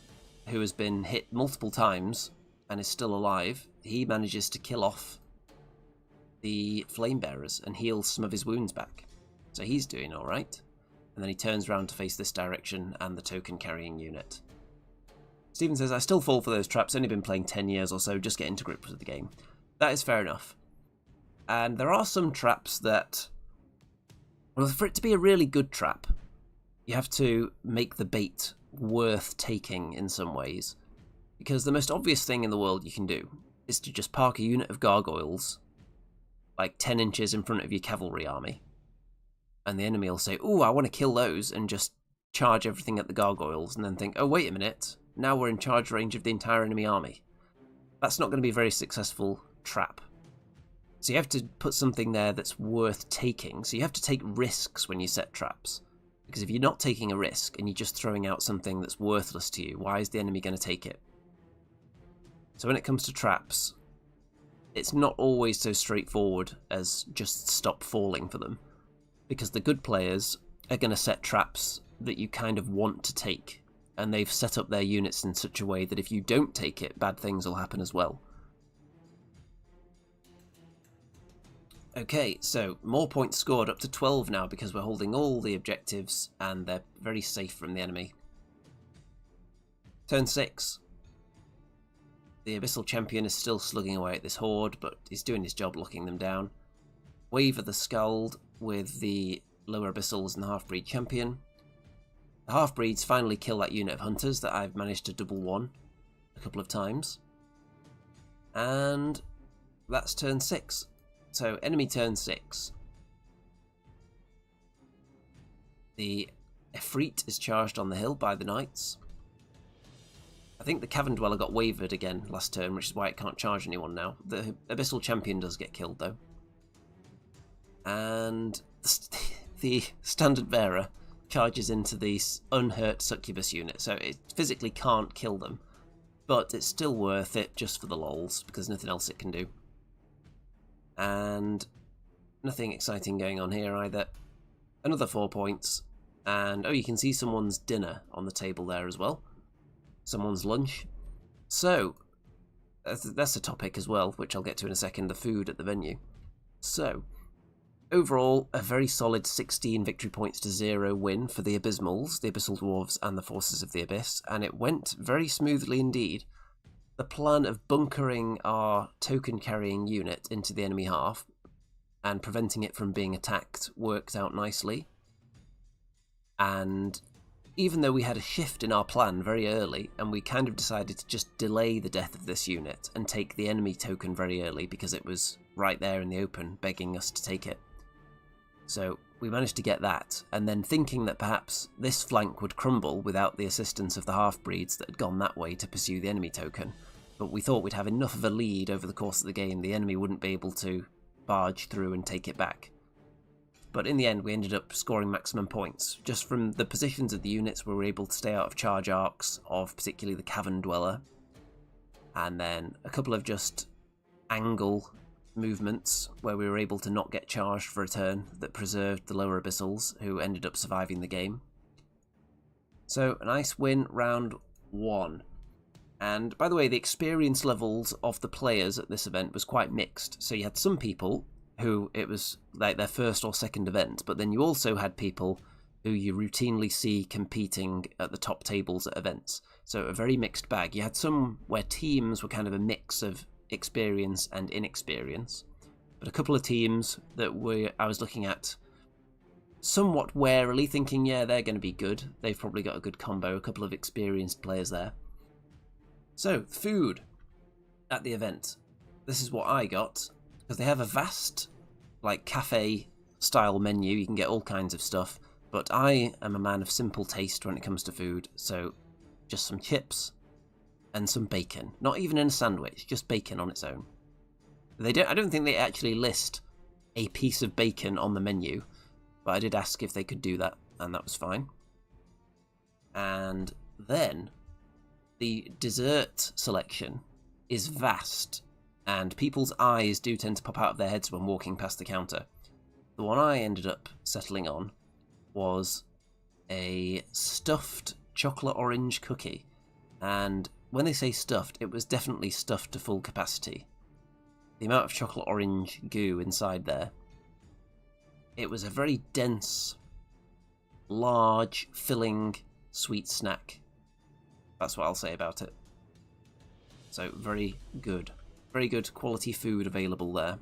who has been hit multiple times and is still alive, he manages to kill off the Flame Bearers and heals some of his wounds back. So he's doing alright. And then he turns around to face this direction and the token carrying unit. Stephen says, I still fall for those traps, only been playing 10 years or so, just getting to grips with the game. That is fair enough. And there are some traps that, well, for it to be a really good trap, you have to make the bait worth taking in some ways. Because the most obvious thing in the world you can do is to just park a unit of gargoyles like 10 inches in front of your cavalry army. And the enemy will say, ooh, I want to kill those, and just charge everything at the gargoyles, and then think, oh, wait a minute, now we're in charge range of the entire enemy army. That's not going to be a very successful trap. So you have to put something there that's worth taking. So you have to take risks when you set traps. Because if you're not taking a risk and you're just throwing out something that's worthless to you, why is the enemy going to take it? So when it comes to traps, it's not always so straightforward as just stop falling for them. Because the good players are going to set traps that you kind of want to take. And they've set up their units in such a way that if you don't take it, bad things will happen as well. Okay, so more points scored, up to 12 now because we're holding all the objectives and they're very safe from the enemy. Turn 6. The Abyssal Champion is still slugging away at this horde, but he's doing his job locking them down. Wave of the Scald with the lower Abyssals and the Half-Breed Champion. The Half-Breeds finally kill that unit of Hunters that I've managed to double one a couple of times. And that's turn 6. So, enemy turn 6. The Efreet is charged on the hill by the Knights. I think the Cavern Dweller got wavered again last turn, which is why it can't charge anyone now. The Abyssal Champion does get killed, though. And the Standard Bearer charges into the unhurt Succubus unit, so it physically can't kill them. But it's still worth it just for the lols, because nothing else it can do. And nothing exciting going on here either. Another 4 points. And, oh, you can see someone's dinner on the table there as well. Someone's lunch. So, that's a topic as well, which I'll get to in a second, the food at the venue. So, overall, a very solid 16 victory points to 0 win for the Abysmals, the Abyssal Dwarfs, and the Forces of the Abyss, and it went very smoothly indeed. The plan of bunkering our token-carrying unit into the enemy half and preventing it from being attacked worked out nicely. And even though we had a shift in our plan very early, and we kind of decided to just delay the death of this unit and take the enemy token very early because it was right there in the open begging us to take it. So we managed to get that, and then thinking that perhaps this flank would crumble without the assistance of the half-breeds that had gone that way to pursue the enemy token, but we thought we'd have enough of a lead over the course of the game the enemy wouldn't be able to barge through and take it back. But in the end we ended up scoring maximum points, just from the positions of the units we were able to stay out of charge arcs of particularly the Cavern Dweller, and then a couple of just angle movements where we were able to not get charged for a turn that preserved the lower Abyssals, who ended up surviving the game. So a nice win round 1. And by the way, the experience levels of the players at this event was quite mixed. So you had some people who it was like their first or second event, but then you also had people who you routinely see competing at the top tables at events. So a very mixed bag. You had some where teams were kind of a mix of experience and inexperience, but a couple of teams that I was looking at somewhat warily, thinking, yeah, they're going to be good. They've probably got a good combo, a couple of experienced players there. So, food at the event. This is what I got, because they have a vast, like, cafe-style menu. You can get all kinds of stuff, but I am a man of simple taste when it comes to food, so just some chips and some bacon. Not even in a sandwich, just bacon on its own. I don't think they actually list a piece of bacon on the menu, but I did ask if they could do that, and that was fine. And then the dessert selection is vast, and people's eyes do tend to pop out of their heads when walking past the counter. The one I ended up settling on was a stuffed chocolate orange cookie, and when they say stuffed, it was definitely stuffed to full capacity. The amount of chocolate orange goo inside there. It was a very dense, large, filling, sweet snack. That's what I'll say about it. So, very good. Very good quality food available there.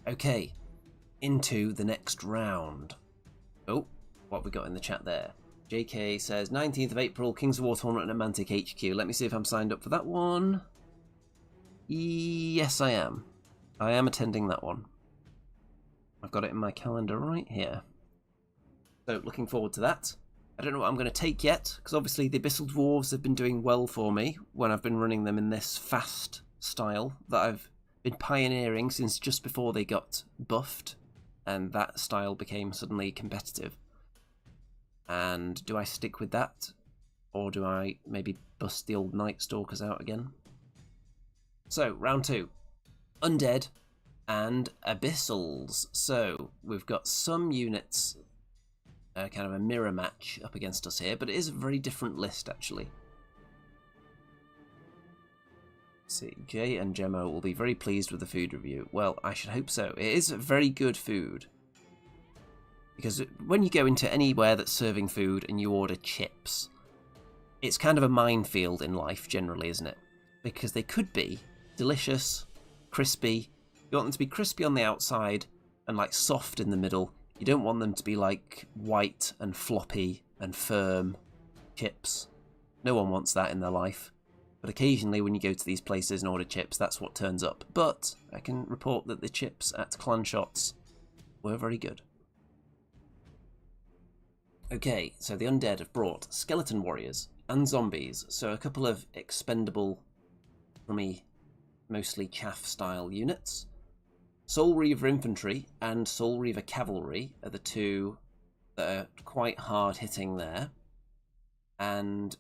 Okay, into the next round. Oh, what have we got in the chat there? JK says, 19th of April, Kings of War tournament at Mantic HQ. Let me see if I'm signed up for that one. Yes, I am. I am attending that one. I've got it in my calendar right here. So, looking forward to that. I don't know what I'm going to take yet, because obviously the Abyssal Dwarves have been doing well for me when I've been running them in this fast style that I've been pioneering since just before they got buffed, and that style became suddenly competitive. And do I stick with that, or do I maybe bust the old Night Stalkers out again? So, round 2. Undead and Abyssals. So, we've got some units, kind of a mirror match up against us here, but it is a very different list, actually. Let's see, Jay and Gemmo will be very pleased with the food review. Well, I should hope so. It is very good food. Because when you go into anywhere that's serving food and you order chips, it's kind of a minefield in life generally, isn't it? Because they could be delicious, crispy. You want them to be crispy on the outside and like soft in the middle. You don't want them to be like white and floppy and firm chips. No one wants that in their life. But occasionally when you go to these places and order chips, that's what turns up. But I can report that the chips at ClanShots were very good. Okay, so the undead have brought skeleton warriors and zombies, so a couple of expendable, for me, mostly chaff style units. Soul Reaver infantry and Soul Reaver cavalry are the two that are quite hard hitting there, and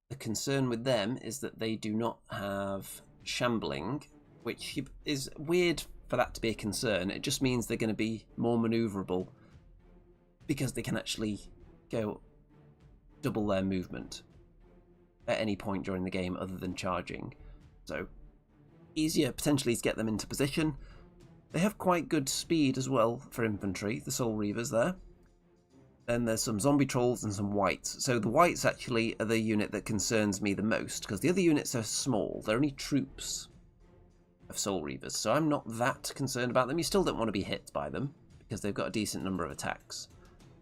the concern with them is that they do not have shambling, which is weird for that to be a concern. It just means they're going to be more manoeuvrable because they can actually go double their movement at any point during the game other than charging. So easier potentially to get them into position. They have quite good speed as well for infantry, the Soul Reavers there. Then there's some zombie trolls and some wights. So the wights actually are the unit that concerns me the most, because the other units are small. They're only troops of Soul Reavers, so I'm not that concerned about them. You still don't want to be hit by them, because they've got a decent number of attacks.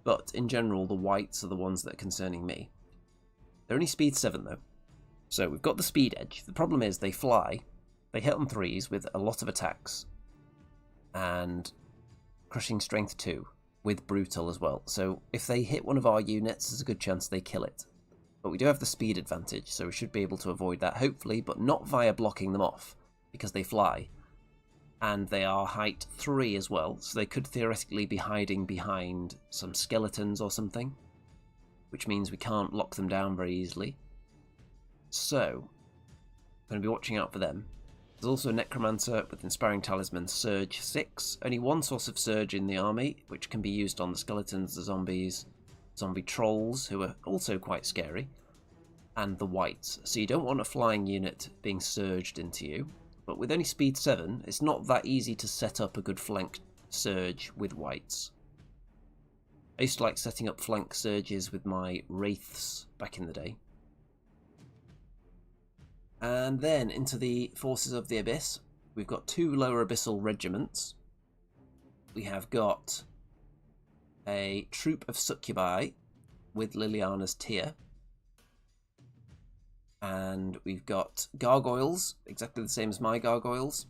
But in general, the wights are the ones that are concerning me. They're only speed 7 though. So we've got the speed edge. The problem is they fly. They hit on 3s with a lot of attacks. And crushing strength 2 with brutal as well. So if they hit one of our units, there's a good chance they kill it. But we do have the speed advantage, so we should be able to avoid that, hopefully, but not via blocking them off, because they fly. And they are height 3 as well, so they could theoretically be hiding behind some skeletons or something, which means we can't lock them down very easily. So, I'm going to be watching out for them. There's also a Necromancer with Inspiring Talisman Surge 6. Only one source of Surge in the army, which can be used on the skeletons, the zombies, zombie trolls, who are also quite scary, and the wights. So you don't want a flying unit being surged into you. But with only speed 7, it's not that easy to set up a good flank surge with wights. I used to like setting up flank surges with my wraiths back in the day. And then into the Forces of the Abyss, we've got 2 lower abyssal regiments. We have got a troop of succubi with Liliana's Tear. And we've got gargoyles, exactly the same as my gargoyles.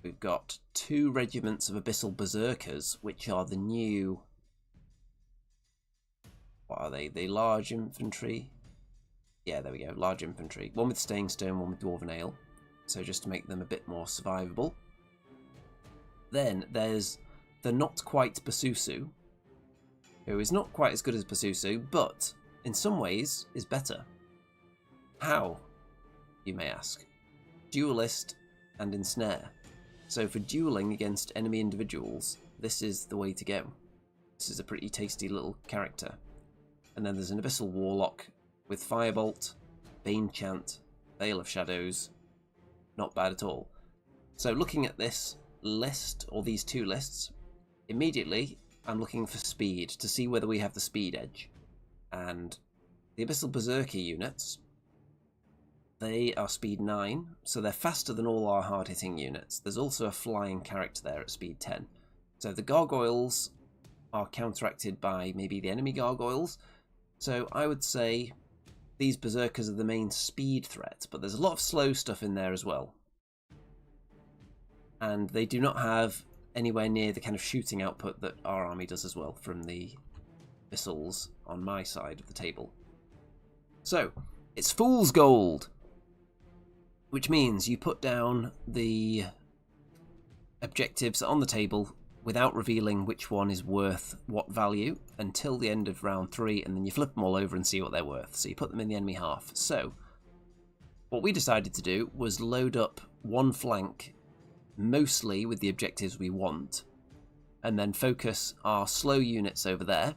We've got 2 regiments of abyssal berserkers, which are the new... What are they? They large infantry. Yeah, there we go, large infantry. One with Staying Stone, one with Dwarven Ale. So just to make them a bit more survivable. Then there's the not quite Basusu, who is not quite as good as Basusu, but in some ways is better. How, you may ask? Duelist and Ensnare. So for dueling against enemy individuals, this is the way to go. This is a pretty tasty little character. And then there's an Abyssal Warlock with Firebolt, Bane Chant, Veil of Shadows. Not bad at all. So looking at this list, or these 2 lists, immediately I'm looking for speed to see whether we have the speed edge. And the Abyssal Berserker units, they are speed 9, so they're faster than all our hard-hitting units. There's also a flying character there at speed 10. So the gargoyles are counteracted by maybe the enemy gargoyles. So I would say these berserkers are the main speed threat, but there's a lot of slow stuff in there as well. And they do not have anywhere near the kind of shooting output that our army does as well from the Abyssals on my side of the table. So, it's Fool's Gold, which means you put down the objectives on the table without revealing which one is worth what value until the end of round 3, and then you flip them all over and see what they're worth. So you put them in the enemy half. So what we decided to do was load up one flank mostly with the objectives we want, and then focus our slow units over there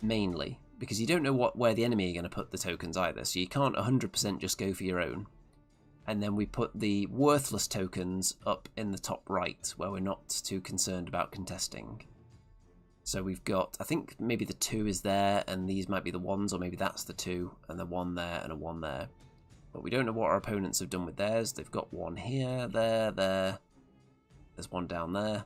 mainly, because you don't know where the enemy are going to put the tokens either, so you can't 100% just go for your own. And then we put the worthless tokens up in the top right, where we're not too concerned about contesting. So we've got, I think maybe the 2 is there, and these might be the 1s, or maybe that's the 2, and the 1 there, and a 1 there. But we don't know what our opponents have done with theirs. They've got 1 here, there. There's 1 down there.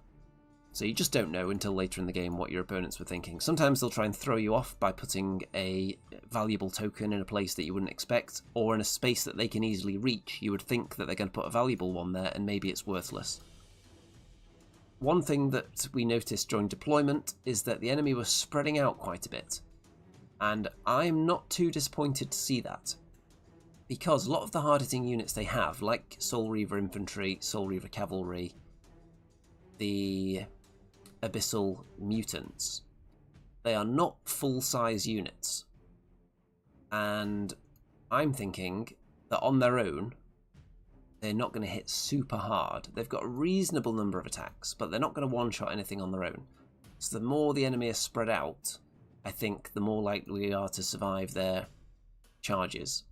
So you just don't know until later in the game what your opponents were thinking. Sometimes they'll try and throw you off by putting a valuable token in a place that you wouldn't expect, or in a space that they can easily reach. You would think that they're going to put a valuable one there, and maybe it's worthless. One thing that we noticed during deployment is that the enemy was spreading out quite a bit. And I'm not too disappointed to see that, because a lot of the hard-hitting units they have, like Soul Reaver Infantry, Soul Reaver Cavalry, the Abyssal Mutants, they are not full-size units. And I'm thinking that on their own, they're not going to hit super hard. They've got a reasonable number of attacks, but they're not going to one-shot anything on their own. So the more the enemy is spread out, I think the more likely we are to survive their charges.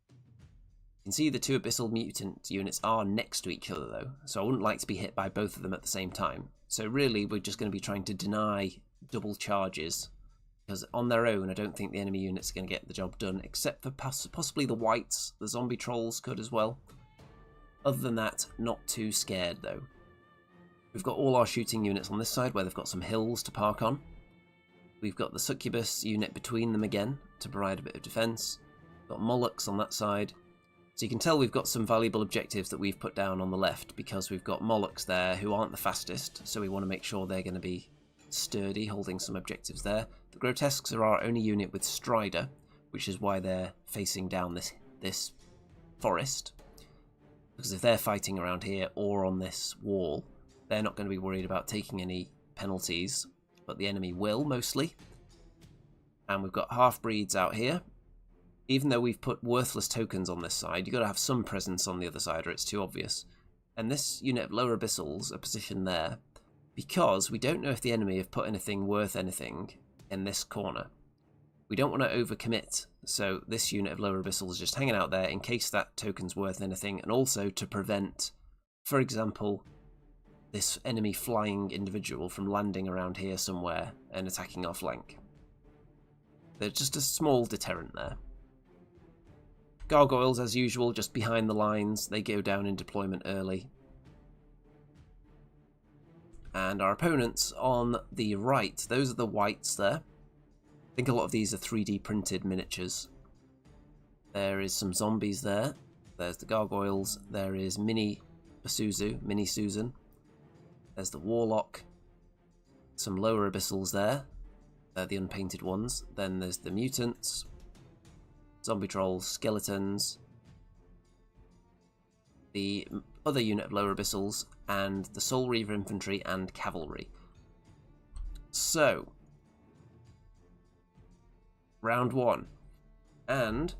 You can see the two Abyssal Mutant units are next to each other though, so I wouldn't like to be hit by both of them at the same time. So really we're just going to be trying to deny double charges, because on their own I don't think the enemy units are going to get the job done, except for possibly the wights. The zombie trolls could as well. Other than that, not too scared though. We've got all our shooting units on this side where they've got some hills to park on. We've got the succubus unit between them again to provide a bit of defence. Got Molochs on that side. So you can tell we've got some valuable objectives that we've put down on the left, because we've got Molochs there who aren't the fastest, so we want to make sure they're going to be sturdy, holding some objectives there. The Grotesques are our only unit with Strider, which is why they're facing down this forest. Because if they're fighting around here or on this wall, they're not going to be worried about taking any penalties, but the enemy will, mostly. And we've got half-breeds out here. Even though we've put worthless tokens on this side, you've got to have some presence on the other side or it's too obvious. And this unit of lower abyssals are positioned there because we don't know if the enemy have put anything worth anything in this corner. We don't want to overcommit, so this unit of lower abyssals is just hanging out there in case that token's worth anything, and also to prevent, for example, this enemy flying individual from landing around here somewhere and attacking our flank. They're just a small deterrent there. Gargoyles, as usual, just behind the lines. They go down in deployment early. And our opponents on the right, those are the wights there. I think a lot of these are 3D printed miniatures. There is some zombies there. There's the gargoyles. There is Mini Basuzu, Mini Susan. There's the Warlock. Some lower abyssals there. They're the unpainted ones. Then there's the mutants. Zombie trolls, skeletons, the other unit of lower abyssals, and the Soul Reaver infantry and cavalry. So, round one. And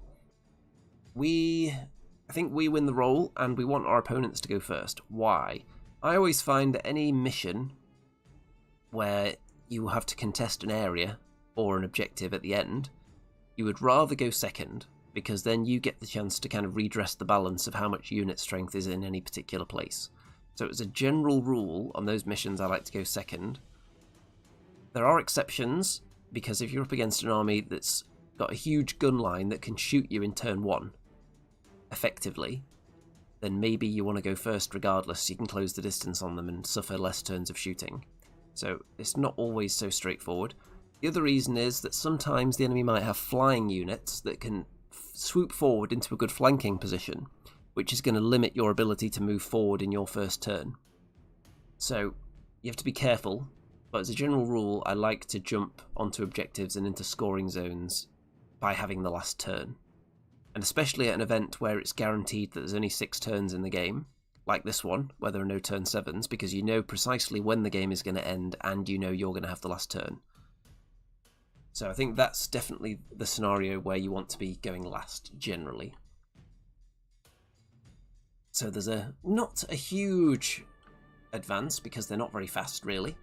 I think we win the roll, and we want our opponents to go first. Why? I always find that any mission where you have to contest an area or an objective at the end, you would rather go second, because then you get the chance to kind of redress the balance of how much unit strength is in any particular place. So as a general rule, on those missions I like to go second. There are exceptions, because if you're up against an army that's got a huge gun line that can shoot you in turn one, effectively, then maybe you want to go first regardless, so you can close the distance on them and suffer less turns of shooting. So it's not always so straightforward. The other reason is that sometimes the enemy might have flying units that can swoop forward into a good flanking position, which is going to limit your ability to move forward in your first turn. So you have to be careful, but as a general rule, I like to jump onto objectives and into scoring zones by having the last turn. And especially at an event where it's guaranteed that there's only 6 turns in the game, like this one, where there are no turn 7s, because you know precisely when the game is going to end and you know you're going to have the last turn. So I think that's definitely the scenario where you want to be going last, generally. So there's not a huge advance, because they're not very fast, really.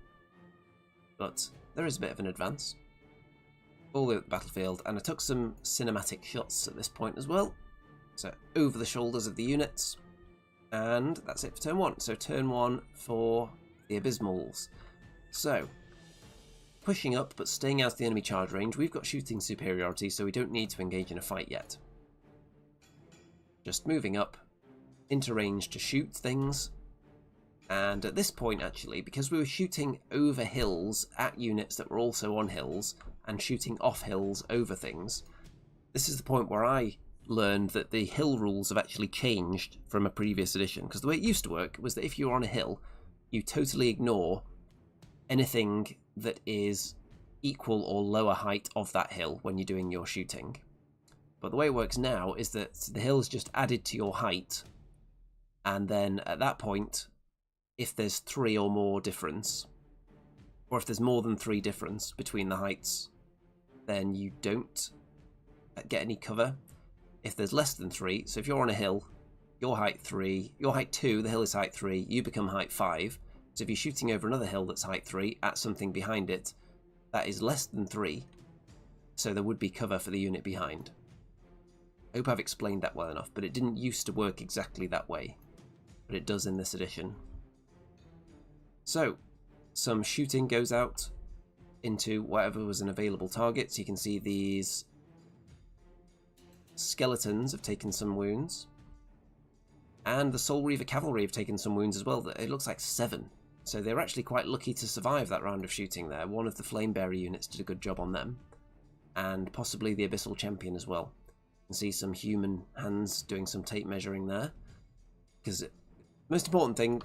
But there is a bit of an advance. All the way up the battlefield, and I took some cinematic shots at this point as well. So over the shoulders of the units. And that's it for turn 1. So turn 1 for the Abysmals. So, pushing up, but staying out of the enemy charge range, we've got shooting superiority, so we don't need to engage in a fight yet. Just moving up, into range to shoot things. And at this point, actually, because we were shooting over hills at units that were also on hills, and shooting off hills over things, this is the point where I learned that the hill rules have actually changed from a previous edition. Because the way it used to work was that if you were on a hill, you totally ignore anything that is equal or lower height of that hill when you're doing your shooting. But the way it works now is that the hill is just added to your height, and then at that point, if there's 3 or more difference, or if there's more than 3 difference between the heights, then you don't get any cover. If there's less than 3, so if you're on a hill, you're height 3, you're height 2, the hill is height 3, you become height 5, So if you're shooting over another hill that's height 3 at something behind it, that is less than 3, so there would be cover for the unit behind. I hope I've explained that well enough, but it didn't used to work exactly that way, but it does in this edition. So, some shooting goes out into whatever was an available target, so you can see these skeletons have taken some wounds, and the Soul Reaver cavalry have taken some wounds as well. It looks like 7, so they're actually quite lucky to survive that round of shooting there. One of the Flamebearer units did a good job on them, and possibly the Abyssal Champion as well. You can see some human hands doing some tape measuring there, because most important thing,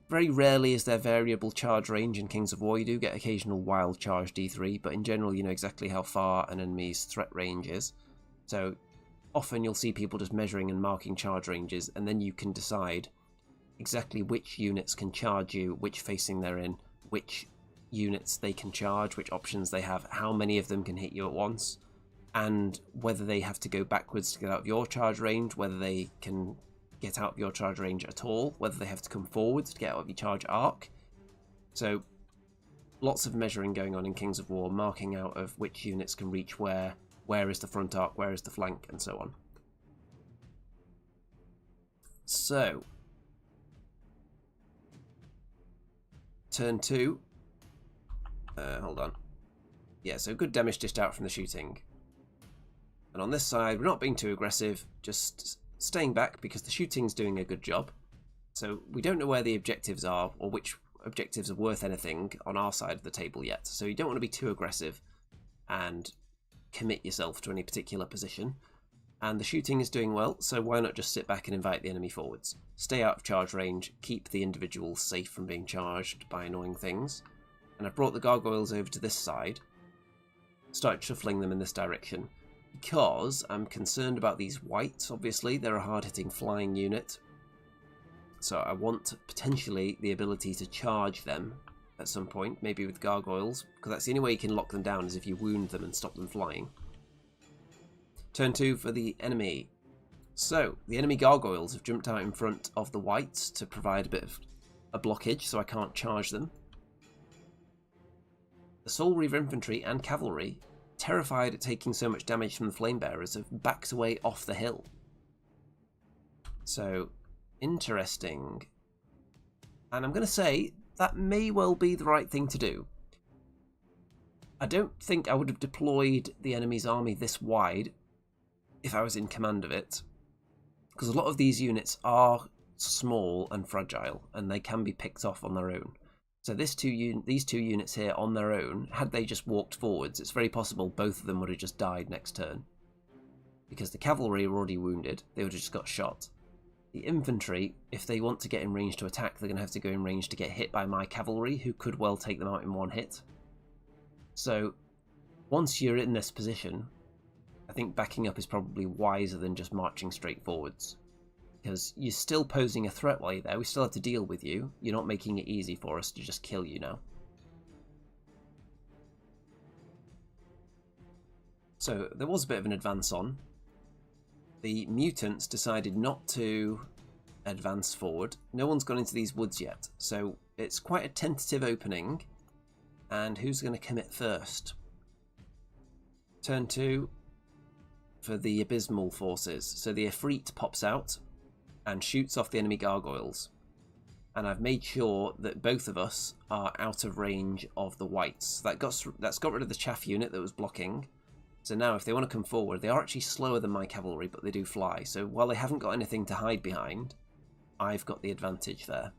very rarely is there variable charge range in Kings of War. You do get occasional wild charge D3, but in general you know exactly how far an enemy's threat range is. So often you'll see people just measuring and marking charge ranges, and then you can decide exactly which units can charge you, which facing they're in, which units they can charge, which options they have, how many of them can hit you at once, and whether they have to go backwards to get out of your charge range, whether they can get out of your charge range at all, whether they have to come forwards to get out of your charge arc. So lots of measuring going on in Kings of War, marking out of which units can reach where is the front arc, where is the flank, and so on. So turn 2, hold on, yeah, so good damage dished out from the shooting. And on this side, we're not being too aggressive, just staying back because the shooting's doing a good job. So we don't know where the objectives are or which objectives are worth anything on our side of the table yet. So you don't want to be too aggressive and commit yourself to any particular position. And the shooting is doing well, so why not just sit back and invite the enemy forwards? Stay out of charge range, keep the individuals safe from being charged by annoying things. And I've brought the gargoyles over to this side, started shuffling them in this direction, because I'm concerned about these wights. Obviously they're a hard-hitting flying unit, so I want potentially the ability to charge them at some point, maybe with gargoyles, because that's the only way you can lock them down is if you wound them and stop them flying. Turn 2 for the enemy. So the enemy gargoyles have jumped out in front of the wights to provide a bit of a blockage so I can't charge them. The Soul Reaver infantry and cavalry, terrified at taking so much damage from the Flamebearers, have backed away off the hill. So, interesting. And I'm going to say that may well be the right thing to do. I don't think I would have deployed the enemy's army this wide if I was in command of it, because a lot of these units are small and fragile, and they can be picked off on their own. So these two units here on their own, had they just walked forwards, it's very possible both of them would have just died next turn. Because the cavalry are already wounded, they would have just got shot. The infantry, if they want to get in range to attack, they're going to have to go in range to get hit by my cavalry, who could well take them out in one hit. So once you're in this position, I think backing up is probably wiser than just marching straight forwards. Because you're still posing a threat while you're there, we still have to deal with you. You're not making it easy for us to just kill you now. So there was a bit of an advance on. The mutants decided not to advance forward. No one's gone into these woods yet, so it's quite a tentative opening. And who's going to commit first? Turn 2 for the Abysmal forces. So the Ifrit pops out and shoots off the enemy gargoyles. And I've made sure that both of us are out of range of the wights. That's got rid of the chaff unit that was blocking. So now if they want to come forward, they are actually slower than my cavalry, but they do fly. So while they haven't got anything to hide behind, I've got the advantage there.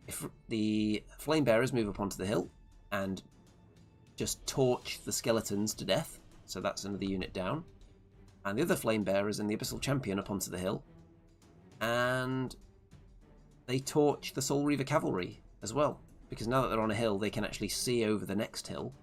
If the Flamebearers move up onto the hill and just torch the skeletons to death, so that's another unit down. And the other Flamebearers and the Abyssal Champion up onto the hill, and they torch the Soul Reaver cavalry as well, because now that they're on a hill, they can actually see over the next hill.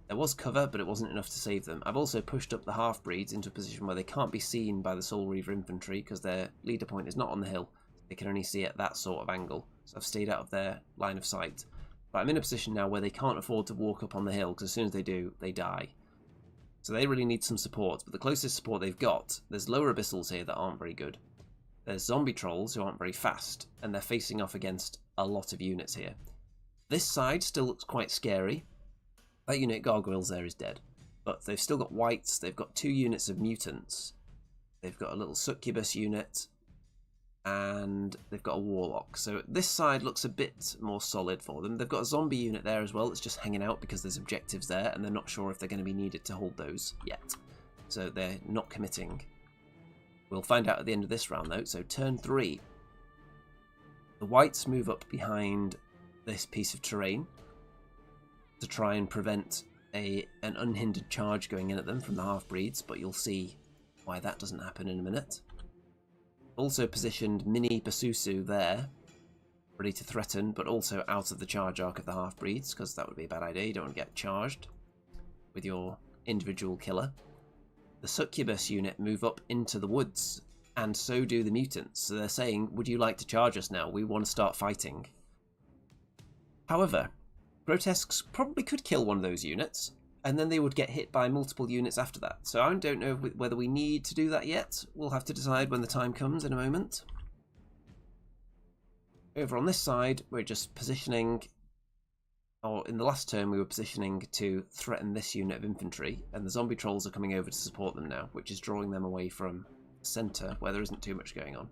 There was cover, but it wasn't enough to save them. I've also pushed up the half-breeds into a position where they can't be seen by the Soul Reaver infantry, because their leader point is not on the hill. They can only see at that sort of angle, so I've stayed out of their line of sight. But I'm in a position now where they can't afford to walk up on the hill, because as soon as they do, they die. So they really need some support, but the closest support they've got, there's lower abyssals here that aren't very good. there's zombie trolls who aren't very fast, and they're facing off against a lot of units here. This side still looks quite scary. That unit gargoyles there is dead. But they've still got wights, they've got 2 units of mutants, they've got a little succubus unit, and they've got a warlock. So this side looks a bit more solid for them. They've got a zombie unit there as well that's just hanging out because there's objectives there, and they're not sure if they're going to be needed to hold those yet. So they're not committing. We'll find out at the end of this round though. So turn 3. The wights move up behind this piece of terrain to try and prevent an unhindered charge going in at them from the half-breeds, but you'll see why that doesn't happen in a minute. Also positioned mini Basusu there, ready to threaten, but also out of the charge arc of the half-breeds, because that would be a bad idea. You don't want to get charged with your individual killer. The succubus unit move up into the woods, and so do the mutants. So they're saying, would you like to charge us now? We want to start fighting. However, grotesques probably could kill one of those units, and then they would get hit by multiple units after that. So I don't know whether we need to do that yet. We'll have to decide when the time comes in a moment. Over on this side, we're just positioning, or in the last turn we were positioning to threaten this unit of infantry, and the zombie trolls are coming over to support them now, which is drawing them away from the centre where there isn't too much going on.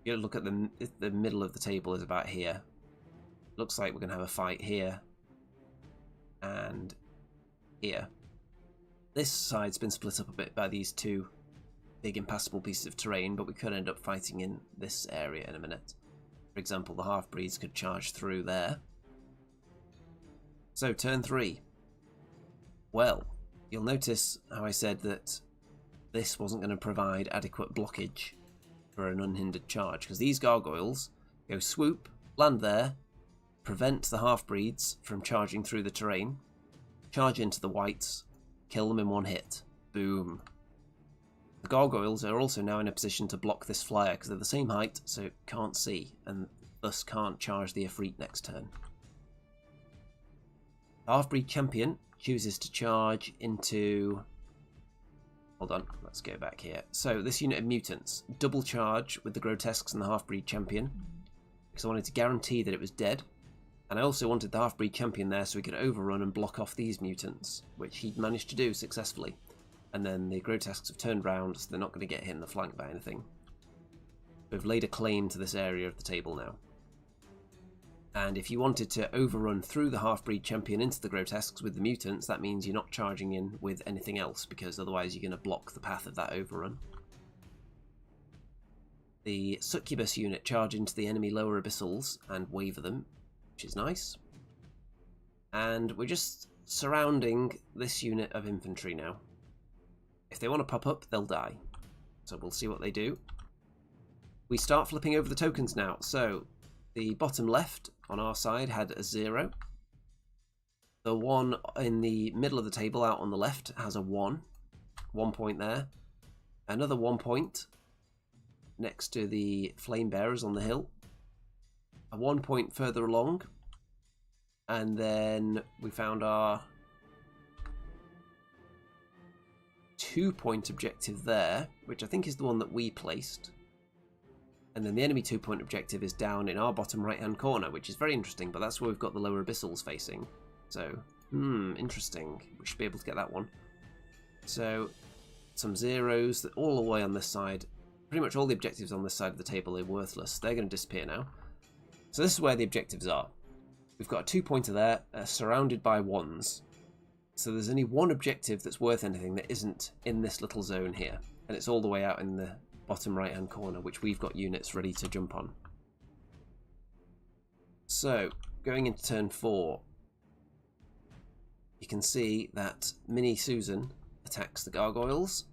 You look at the middle of the table is about here. Looks like we're going to have a fight here and here. This side's been split up a bit by these 2 big impassable pieces of terrain, but we could end up fighting in this area in a minute. For example, the half-breeds could charge through there. So, turn 3. Well, you'll notice how I said that this wasn't going to provide adequate blockage for an unhindered charge, because these gargoyles go swoop, land there, prevent the half-breeds from charging through the terrain, charge into the wights, kill them in 1 hit. Boom. The gargoyles are also now in a position to block this flyer because they're the same height, so it can't see, and thus can't charge the Ifrit next turn. The half-breed champion chooses to charge into... Hold on, let's go back here. So this unit of mutants, double charge with the grotesques and the half-breed champion, because I wanted to guarantee that it was dead. And I also wanted the half-breed champion there so we could overrun and block off these mutants, which he'd managed to do successfully. And then the grotesques have turned round, so they're not going to get hit in the flank by anything. We've laid a claim to this area of the table now. And if you wanted to overrun through the half-breed champion into the grotesques with the mutants, that means you're not charging in with anything else, because otherwise you're going to block the path of that overrun. The succubus unit charge into the enemy lower abyssals and waver them, which is nice. And we're just surrounding this unit of infantry now. If they want to pop up, they'll die. So we'll see what they do. We start flipping over the tokens now. So the bottom left on our side had a 0. The one in the middle of the table out on the left has a 1. 1 point there. Another 1 point next to the flame bearers on the hill. A 1 point further along, and then we found our 2 point objective there, which I think is the one that we placed, and then the enemy 2 point objective is down in our bottom right hand corner, which is very interesting, but that's where we've got the lower abyssals facing. So interesting. We should be able to get that one. So some 0s that all the way on this side. Pretty much all the objectives on this side of the table are worthless. They're going to disappear now. So this is where the objectives are. We've got a 2 pointer there, surrounded by 1s. So there's only 1 objective that's worth anything that isn't in this little zone here. And it's all the way out in the bottom right hand corner, which we've got units ready to jump on. So, going into turn 4, you can see that Mini Susan attacks the gargoyles.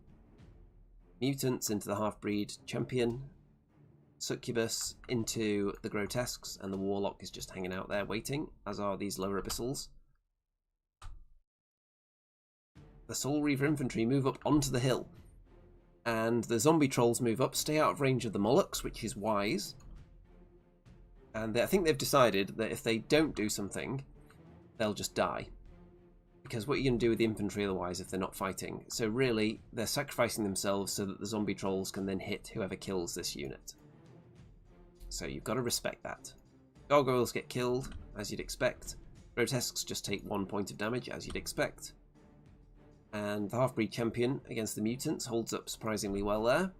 Mutants into the half-breed champion. Succubus into the grotesques, and the warlock is just hanging out there waiting, as are these lower abyssals. The Soul Reaver infantry move up onto the hill, and the zombie trolls move up, stay out of range of the Molochs, which is wise. And I think they've decided that if they don't do something, they'll just die. Because what are you going to do with the infantry otherwise if they're not fighting? So really, they're sacrificing themselves so that the zombie trolls can then hit whoever kills this unit. So you've got to respect that. Gargoyles get killed, as you'd expect. Grotesques just take 1 point of damage, as you'd expect. And the Half-Breed Champion against the Mutants holds up surprisingly well there.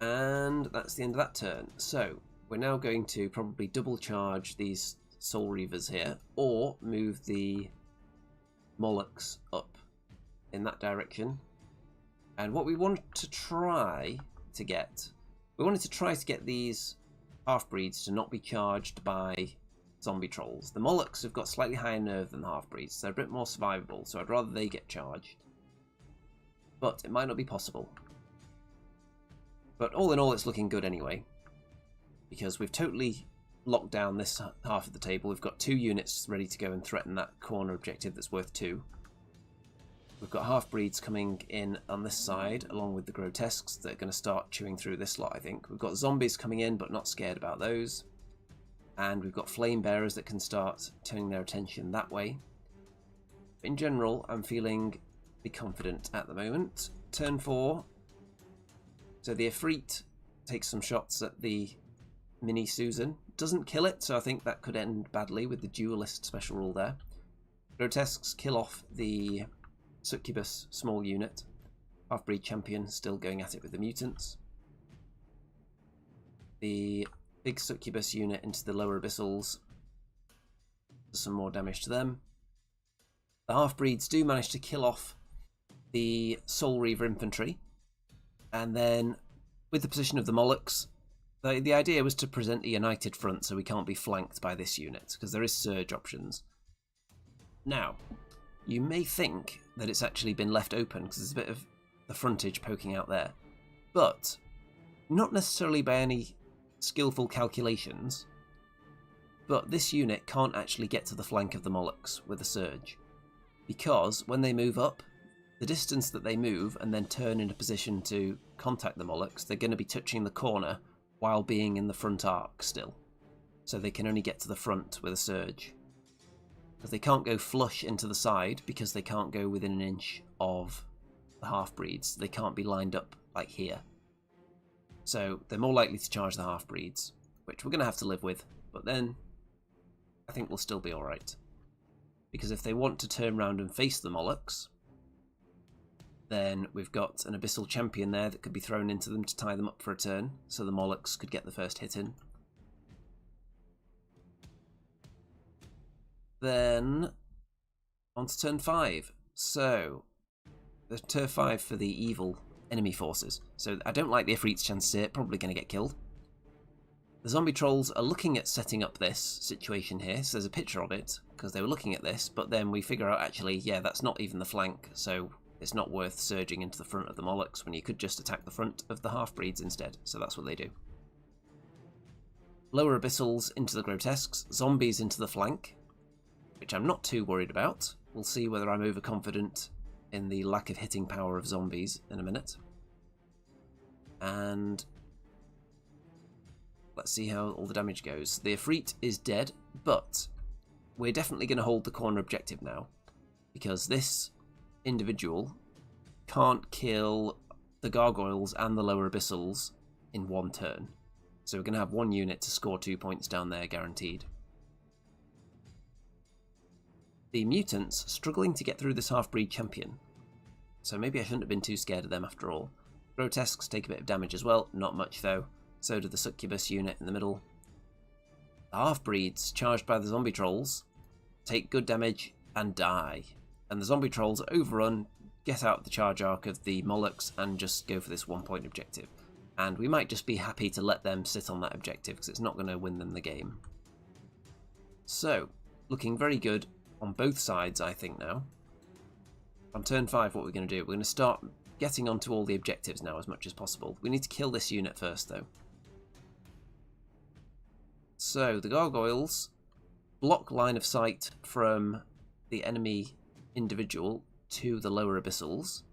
And that's the end of that turn. So we're now going to probably double charge these Soul Reavers here, or move the Molochs up in that direction. And what we want to try to get, we wanted to try to get these half-breeds to not be charged by zombie trolls. The Molochs have got slightly higher nerve than the half-breeds, so they're a bit more survivable, so I'd rather they get charged. But it might not be possible. But all in all, it's looking good anyway, because we've totally locked down this half of the table. We've got 2 units ready to go and threaten that corner objective that's worth 2. We've got half-breeds coming in on this side, along with the grotesques that are going to start chewing through this lot, I think. We've got zombies coming in, but not scared about those. And we've got flame bearers that can start turning their attention that way. In general, I'm feeling pretty confident at the moment. Turn 4. So the Ifrit takes some shots at the Mini Susan. Doesn't kill it, so I think that could end badly with the duelist special rule there. Grotesques kill off the Succubus small unit. Half-breed champion still going at it with the mutants. The big Succubus unit into the lower abyssals does some more damage to them. The half-breeds do manage to kill off the Soul Reaver infantry, and then with the position of the Molochs, the idea was to present a united front so we can't be flanked by this unit, because there is surge options. Now, you may think that it's actually been left open because there's a bit of the frontage poking out there, but not necessarily by any skillful calculations, but this unit can't actually get to the flank of the Molochs with a surge, because when they move up, the distance that they move and then turn in a position to contact the Molochs, they're going to be touching the corner while being in the front arc still. So they can only get to the front with a surge. Because they can't go flush into the side because they can't go within an inch of the half-breeds. They can't be lined up like here. So they're more likely to charge the half-breeds, which we're going to have to live with. But then I think we'll still be alright. Because if they want to turn around and face the Molochs, then we've got an Abyssal Champion there that could be thrown into them to tie them up for a turn, so the Molochs could get the first hit in. Then, on to turn 5. So, there's turn 5 for the evil enemy forces. So I don't like the Ifrit's chances here, probably going to get killed. The zombie trolls are looking at setting up this situation here, so there's a picture of it, because they were looking at this, but then we figure out actually, yeah, that's not even the flank, so it's not worth surging into the front of the Molochs when you could just attack the front of the half-breeds instead, so that's what they do. Lower abyssals into the grotesques, zombies into the flank, which I'm not too worried about. We'll see whether I'm overconfident in the lack of hitting power of zombies in a minute. And let's see how all the damage goes. The Ifrit is dead, but we're definitely going to hold the corner objective now, because this individual can't kill the gargoyles and the lower abyssals in one turn. So we're going to have one unit to score 2 points down there guaranteed. The mutants struggling to get through this half-breed champion, so maybe I shouldn't have been too scared of them after all. Grotesques take a bit of damage as well, not much though. So do the Succubus unit in the middle. The half-breeds, charged by the zombie trolls, take good damage and die. And the zombie trolls overrun, get out the charge arc of the Molochs and just go for this 1 point objective. And we might just be happy to let them sit on that objective because it's not going to win them the game. So, looking very good on both sides, I think, now. On turn 5, what we're going to do, we're going to start getting onto all the objectives now as much as possible. We need to kill this unit first, though. So, the gargoyles block line of sight from the enemy individual to the lower abyssals,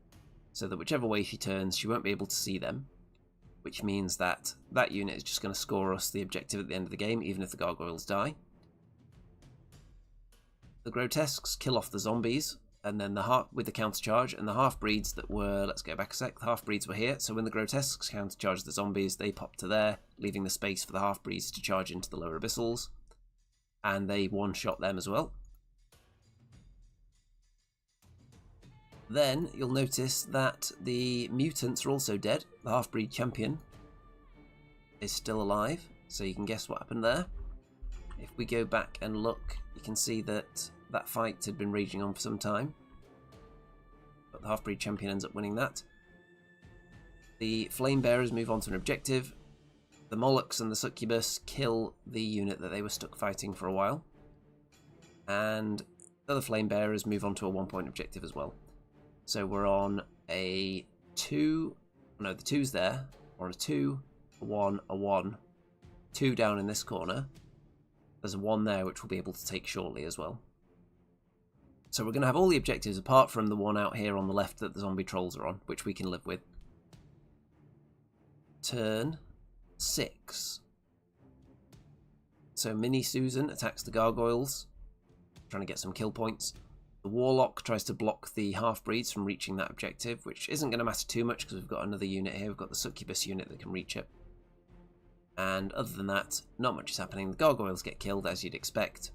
so that whichever way she turns, she won't be able to see them, which means that that unit is just going to score us the objective at the end of the game, even if the gargoyles die. the grotesques kill off the zombies, and then with the countercharge, and the half-breeds that were, let's go back a sec, the half-breeds were here, so when the grotesques countercharged the zombies, they popped to there, leaving the space for the half-breeds to charge into the lower abyssals, and they one-shot them as well. Then you'll notice that the mutants are also dead. The half-breed champion is still alive, so you can guess what happened there. If we go back and look, you can see that that fight had been raging on for some time, but the half-breed champion ends up winning that. The flame bearers move on to an objective. The Molochs and the Succubus kill the unit that they were stuck fighting for a while, and the other flame bearers move on to a 1-point objective as well. So we're on a 2, no, the 2's there. We're on a 2, a 1, a 1, 2 down in this corner. There's a 1 there which we'll be able to take shortly as well. So we're going to have all the objectives apart from the one out here on the left that the zombie trolls are on, which we can live with. Turn 6. So Mini Susan attacks the gargoyles, trying to get some kill points. The Warlock tries to block the half-breeds from reaching that objective, which isn't going to matter too much because we've got another unit here. We've got the Succubus unit that can reach it. And other than that, not much is happening. The gargoyles get killed, as you'd expect.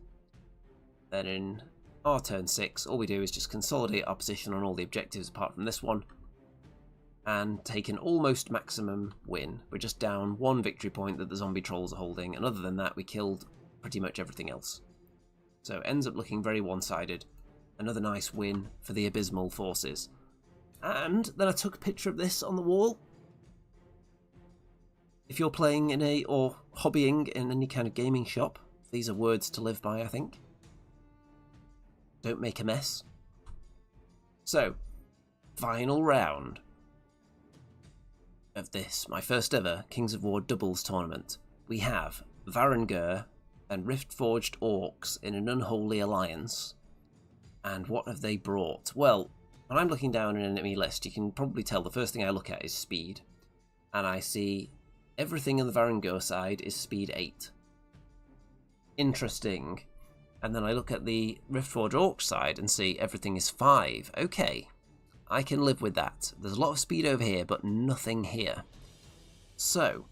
Then in our turn 6, all we do is just consolidate our position on all the objectives apart from this one, and take an almost maximum win. We're just down 1 victory point that the zombie trolls are holding, and other than that, we killed pretty much everything else. So it ends up looking very one-sided. Another nice win for the abysmal forces. And then I took a picture of this on the wall. If you're playing in or hobbying in any kind of gaming shop, these are words to live by, I think. Don't make a mess. So, final round of this, my first ever Kings of War doubles tournament. We have Varangur and Rift-Forged Orcs in an unholy alliance. And what have they brought? Well, when I'm looking down an enemy list, you can probably tell the first thing I look at is speed. And I see everything on the Varangur side is speed 8. Interesting. And then I look at the Riftforged Orc side and see everything is 5. Okay, I can live with that. There's a lot of speed over here, but nothing here. So,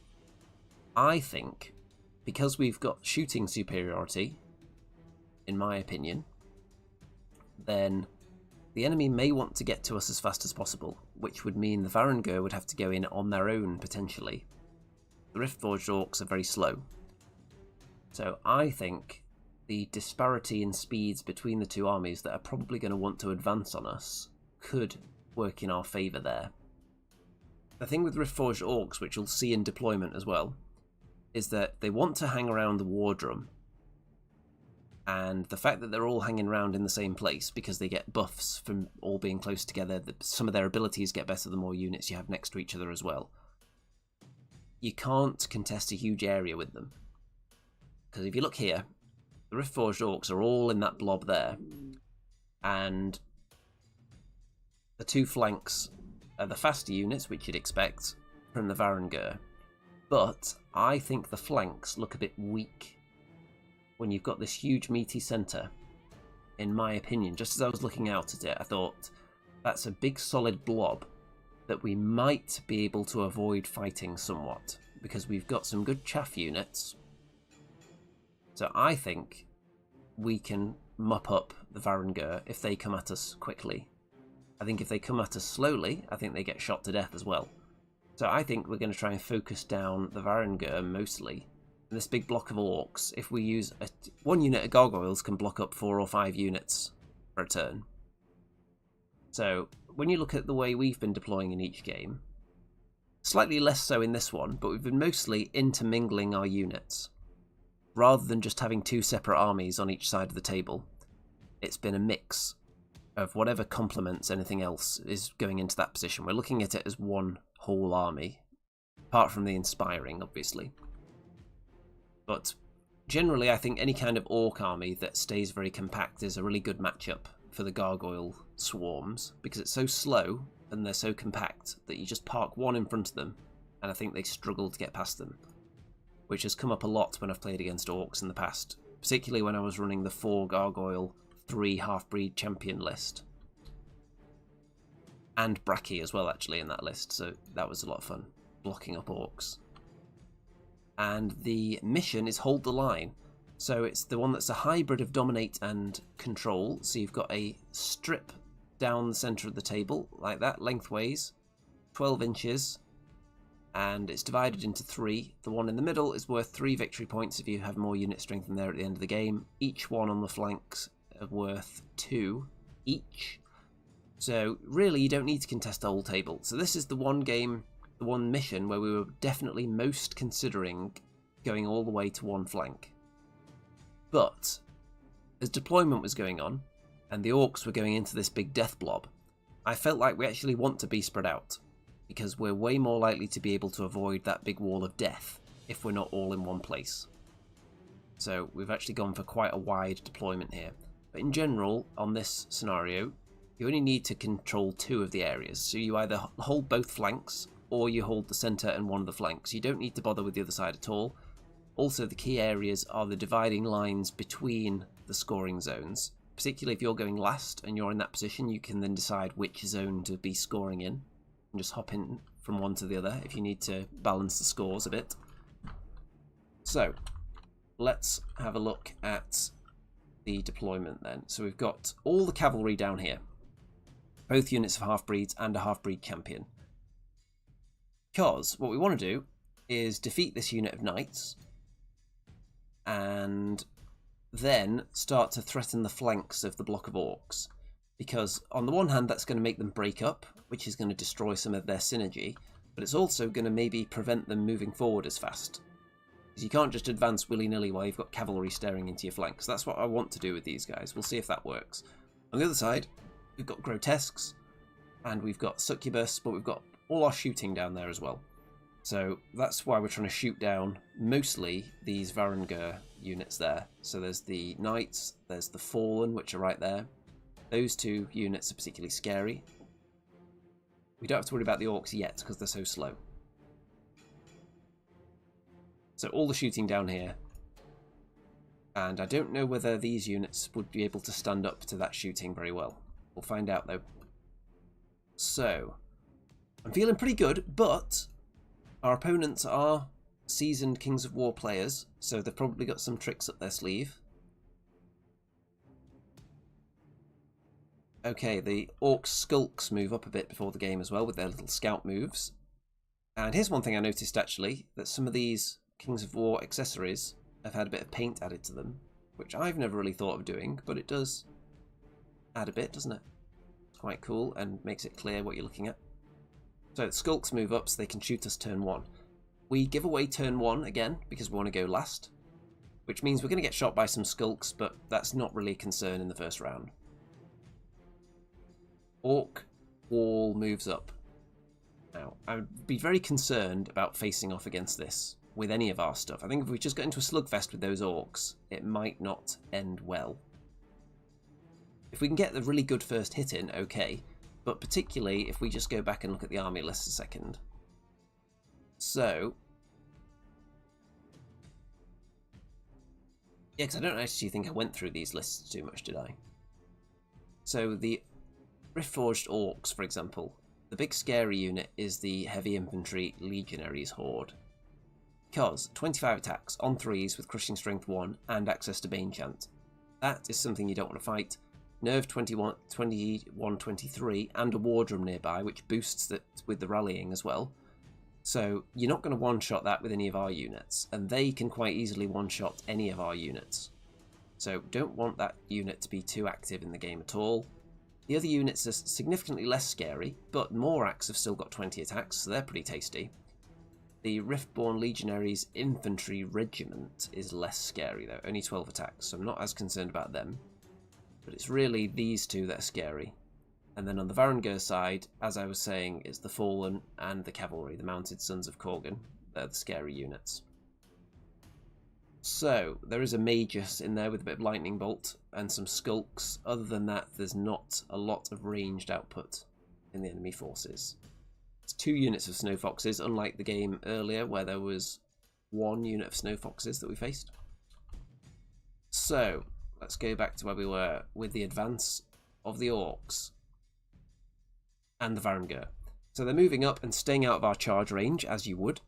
I think, because we've got shooting superiority, in my opinion, then the enemy may want to get to us as fast as possible, which would mean the Varangur would have to go in on their own, potentially. The Riftforged Orcs are very slow. So I think the disparity in speeds between the two armies that are probably going to want to advance on us could work in our favour there. The thing with Riftforged Orcs, which you'll see in deployment as well, is that they want to hang around the war drum. And the fact that they're all hanging around in the same place because they get buffs from all being close together, some of their abilities get better the more units you have next to each other as well. You can't contest a huge area with them. Because if you look here, the Riftforged Orcs are all in that blob there. And the 2 flanks are the faster units, which you'd expect from the Varangur. But I think the flanks look a bit weak when you've got this huge meaty centre, in my opinion. Just as I was looking out at it, I thought, that's a big solid blob that we might be able to avoid fighting somewhat, because we've got some good chaff units. So I think we can mop up the Varangur if they come at us quickly. I think if they come at us slowly, I think they get shot to death as well. So I think we're going to try and focus down the Varangur mostly. And this big block of orcs, if we use one unit of gargoyles can block up 4 or 5 units for a turn. So when you look at the way we've been deploying in each game, slightly less so in this one, but we've been mostly intermingling our units. Rather than just having 2 separate armies on each side of the table, it's been a mix of whatever complements anything else is going into that position. We're looking at it as one whole army, apart from the inspiring, obviously. But generally, I think any kind of orc army that stays very compact is a really good matchup for the gargoyle swarms, because it's so slow and they're so compact that you just park one in front of them, and I think they struggle to get past them, which has come up a lot when I've played against orcs in the past, particularly when I was running the 4 gargoyle 3 half-breed champion list. And Bracky as well, actually, in that list, so that was a lot of fun, blocking up orcs. And the mission is Hold the Line. So it's the one that's a hybrid of Dominate and Control. So you've got a strip down the centre of the table, like that, lengthways, 12 inches, and it's divided into 3. The one in the middle is worth 3 victory points if you have more unit strength in there at the end of the game. Each one on the flanks are worth 2 each. So really, you don't need to contest the whole table. So this is the one game, the one mission where we were definitely most considering going all the way to one flank. But as deployment was going on, and the orcs were going into this big death blob, I felt like we actually want to be spread out, because we're way more likely to be able to avoid that big wall of death if we're not all in one place. So we've actually gone for quite a wide deployment here. But in general, on this scenario, you only need to control 2 of the areas. So you either hold both flanks, or you hold the centre and one of the flanks. You don't need to bother with the other side at all. Also, the key areas are the dividing lines between the scoring zones. Particularly if you're going last and you're in that position, you can then decide which zone to be scoring in. And just hop in from one to the other if you need to balance the scores a bit. So, let's have a look at the deployment then. So we've got all the cavalry down here. Both units of half-breeds and a half-breed champion. Because what we want to do is defeat this unit of knights and then start to threaten the flanks of the block of orcs. Because on the one hand, that's going to make them break up, which is going to destroy some of their synergy, but it's also going to maybe prevent them moving forward as fast. Because you can't just advance willy-nilly while you've got cavalry staring into your flanks. That's what I want to do with these guys. We'll see if that works. On the other side, we've got grotesques, and we've got succubus, but we've got all our shooting down there as well. So that's why we're trying to shoot down mostly these Varangur units there. So there's the knights, there's the fallen, which are right there. Those 2 units are particularly scary. We don't have to worry about the orcs yet because they're so slow. So all the shooting down here. And I don't know whether these units would be able to stand up to that shooting very well. We'll find out though. So, I'm feeling pretty good, but our opponents are seasoned Kings of War players, so they've probably got some tricks up their sleeve. Okay, the orc skulks move up a bit before the game as well with their little scout moves. And here's one thing I noticed actually, that some of these Kings of War accessories have had a bit of paint added to them, which I've never really thought of doing, but it does add a bit, doesn't it? It's quite cool and makes it clear what you're looking at. So the skulks move up so they can shoot us turn 1. We give away turn 1 again because we want to go last, which means we're going to get shot by some skulks, but that's not really a concern in the first round. Orc wall moves up. Now, I would be very concerned about facing off against this with any of our stuff. I think if we just got into a slugfest with those orcs, it might not end well. If we can get the really good first hit in, okay. But particularly if we just go back and look at the army list a second. So, yeah, because I don't actually think I went through these lists too much, did I? So the Riftforged Orcs, for example, the big scary unit is the Heavy Infantry Legionaries Horde. Because 25 attacks on 3s with Crushing Strength 1 and access to Bane Chant. That is something you don't want to fight. Nerve 21, 23 and a War Drum nearby, which boosts that with the rallying as well. So you're not going to one-shot that with any of our units, and they can quite easily one-shot any of our units. So don't want that unit to be too active in the game at all. The other units are significantly less scary, but Morax have still got 20 attacks, so they're pretty tasty. The Riftborn Legionaries Infantry Regiment is less scary though, only 12 attacks, so I'm not as concerned about them. But it's really these 2 that are scary. And then on the Varangur side, as I was saying, it's the Fallen and the Cavalry, the Mounted Sons of Korgan. They're the scary units. So, there is a Magus in there with a bit of Lightning Bolt and some Skulks. Other than that, there's not a lot of ranged output in the enemy forces. It's 2 units of Snow Foxes, unlike the game earlier where there was 1 unit of Snow Foxes that we faced. So, let's go back to where we were with the advance of the orcs and the Varangur. So they're moving up and staying out of our charge range, as you would.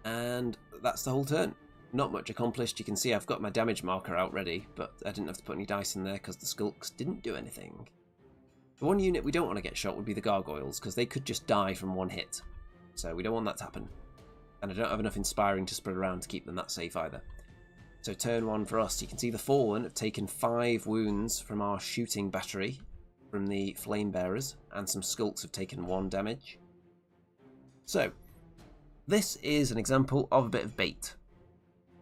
And that's the whole turn. Not much accomplished. You can see I've got my damage marker out ready, but I didn't have to put any dice in there because the skulks didn't do anything. The one unit we don't want to get shot would be the gargoyles, because they could just die from one hit. So we don't want that to happen. And I don't have enough inspiring to spread around to keep them that safe either. So turn 1 for us. You can see the Fallen have taken 5 wounds from our shooting battery from the flame bearers, and some skulks have taken 1 damage. So this is an example of a bit of bait.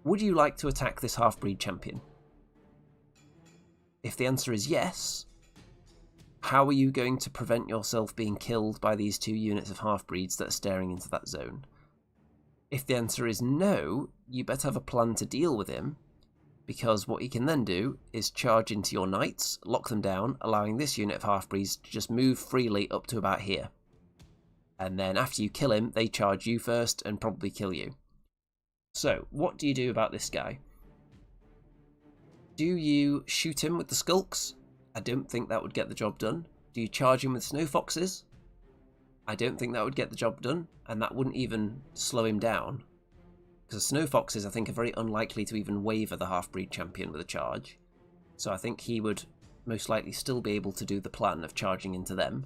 Would you like to attack this half-breed champion? If the answer is yes, how are you going to prevent yourself being killed by these 2 units of half-breeds that are staring into that zone? If the answer is no, you better have a plan to deal with him, because what he can then do is charge into your knights, lock them down, allowing this unit of half-breeds to just move freely up to about here. And then after you kill him, they charge you first and probably kill you. So, what do you do about this guy? Do you shoot him with the skulks? I don't think that would get the job done. Do you charge him with snow foxes? I don't think that would get the job done, and that wouldn't even slow him down. Because snow foxes, I think, are very unlikely to even waver the half-breed champion with a charge. So I think he would most likely still be able to do the plan of charging into them.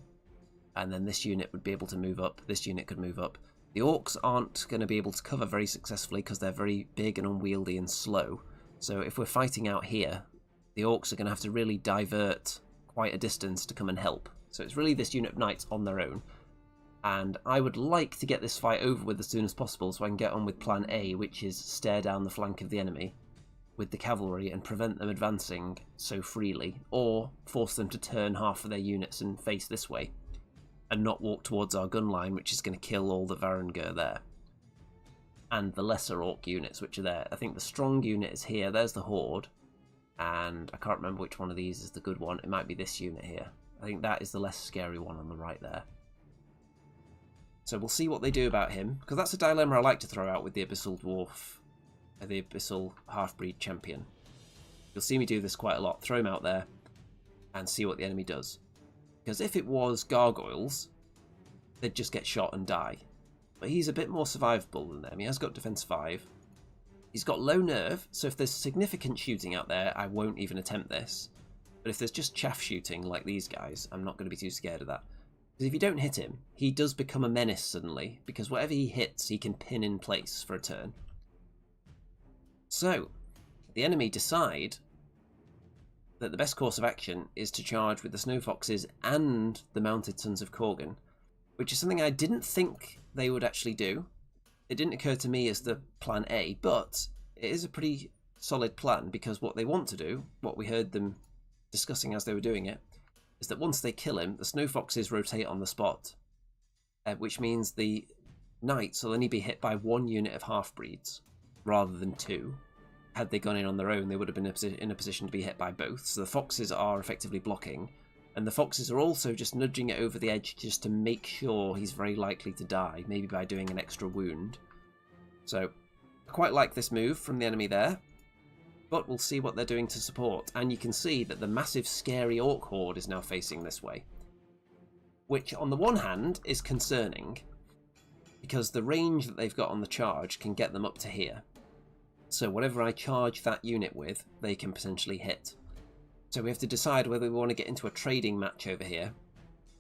And then this unit would be able to move up, this unit could move up. The orcs aren't going to be able to cover very successfully because they're very big and unwieldy and slow. So if we're fighting out here, the orcs are going to have to really divert quite a distance to come and help. So it's really this unit of knights on their own. And I would like to get this fight over with as soon as possible so I can get on with plan A, which is stare down the flank of the enemy with the cavalry and prevent them advancing so freely, or force them to turn half of their units and face this way, and not walk towards our gun line, which is going to kill all the Varangur there. And the lesser orc units which are there. I think the strong unit is here, there's the horde, and I can't remember which one of these is the good one. It might be this unit here. I think that is the less scary one on the right there. So we'll see what they do about him, because that's a dilemma I like to throw out with the Abyssal Dwarf, the Abyssal Half-Breed Champion. You'll see me do this quite a lot, throw him out there, and see what the enemy does. Because if it was gargoyles, they'd just get shot and die. But he's a bit more survivable than them. He has got defense 5. He's got low nerve, so if there's significant shooting out there, I won't even attempt this. But if there's just chaff shooting like these guys, I'm not going to be too scared of that. Because if you don't hit him, he does become a menace suddenly, because whatever he hits, he can pin in place for a turn. So, the enemy decide that the best course of action is to charge with the Snow Foxes and the Mounted Sons of Korgan, which is something I didn't think they would actually do. It didn't occur to me as the plan A, but it is a pretty solid plan, because what they want to do, what we heard them discussing as they were doing it, is that once they kill him, the Snow Foxes rotate on the spot, which means the Knights will only be hit by 1 unit of half-breeds, rather than 2. Had they gone in on their own, they would have been in a position to be hit by both. So the Foxes are effectively blocking, and the Foxes are also just nudging it over the edge just to make sure he's very likely to die, maybe by doing an extra wound. So I quite like this move from the enemy there. But we'll see what they're doing to support, and you can see that the massive scary orc horde is now facing this way. Which, on the one hand, is concerning, because the range that they've got on the charge can get them up to here. So whatever I charge that unit with, they can potentially hit. So we have to decide whether we want to get into a trading match over here,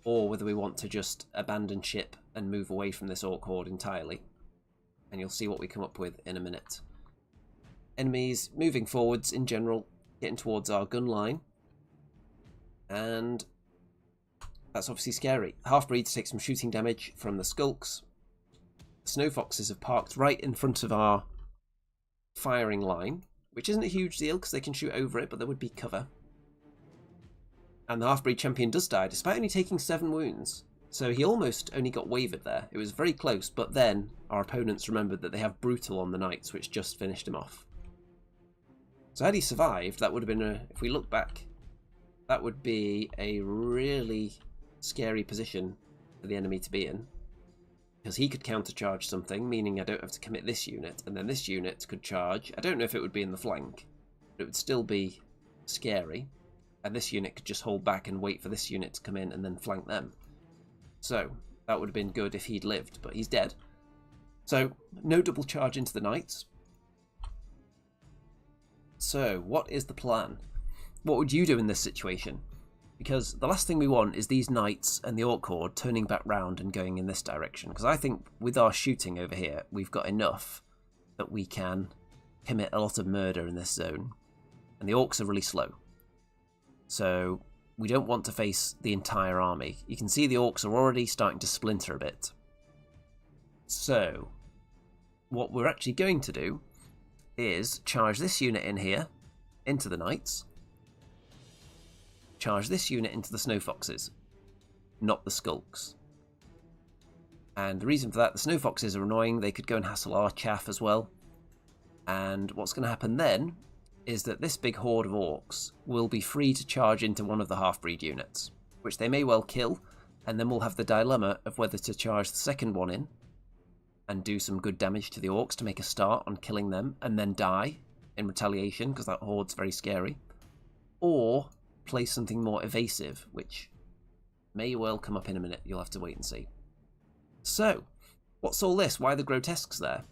or whether we want to just abandon ship and move away from this orc horde entirely. And you'll see what we come up with in a minute. Enemies moving forwards in general, getting towards our gun line, and that's obviously scary. Half-breeds take some shooting damage from the skulks. The Snow Foxes have parked right in front of our firing line, which isn't a huge deal because they can shoot over it, but there would be cover. And the half-breed champion does die, despite only taking 7 wounds. So he almost only got wavered there. It was very close, but then our opponents remembered that they have Brutal on the Knights, which just finished him off. So had he survived, that would have been if we look back, that would be a really scary position for the enemy to be in. Because he could countercharge something, meaning I don't have to commit this unit, and then this unit could charge. I don't know if it would be in the flank, It would still be scary, and this unit could just hold back and wait for this unit to come in and then flank them. So that would have been good if he'd lived, but he's dead. So no double charge into the knights. So what is the plan? What would you do in this situation? Because the last thing we want is these knights and the orc horde turning back round and going in this direction. Because I think with our shooting over here, we've got enough that we can commit a lot of murder in this zone. And the orcs are really slow. So we don't want to face the entire army. You can see the orcs are already starting to splinter a bit. So what we're actually going to do is charge this unit in here into the knights. Charge this unit into the snow foxes, not the skulks. And the reason for that, the snow foxes are annoying. They could go and hassle our chaff as well. And what's going to happen then is that this big horde of orcs will be free to charge into one of the half-breed units, which they may well kill, and then we'll have the dilemma of whether to charge the second one in and do some good damage to the orcs to make a start on killing them and then die in retaliation, because that horde's very scary, or play something more evasive, which may well come up in a minute. You'll have to wait and see. So, what's all this? Why are the grotesques there?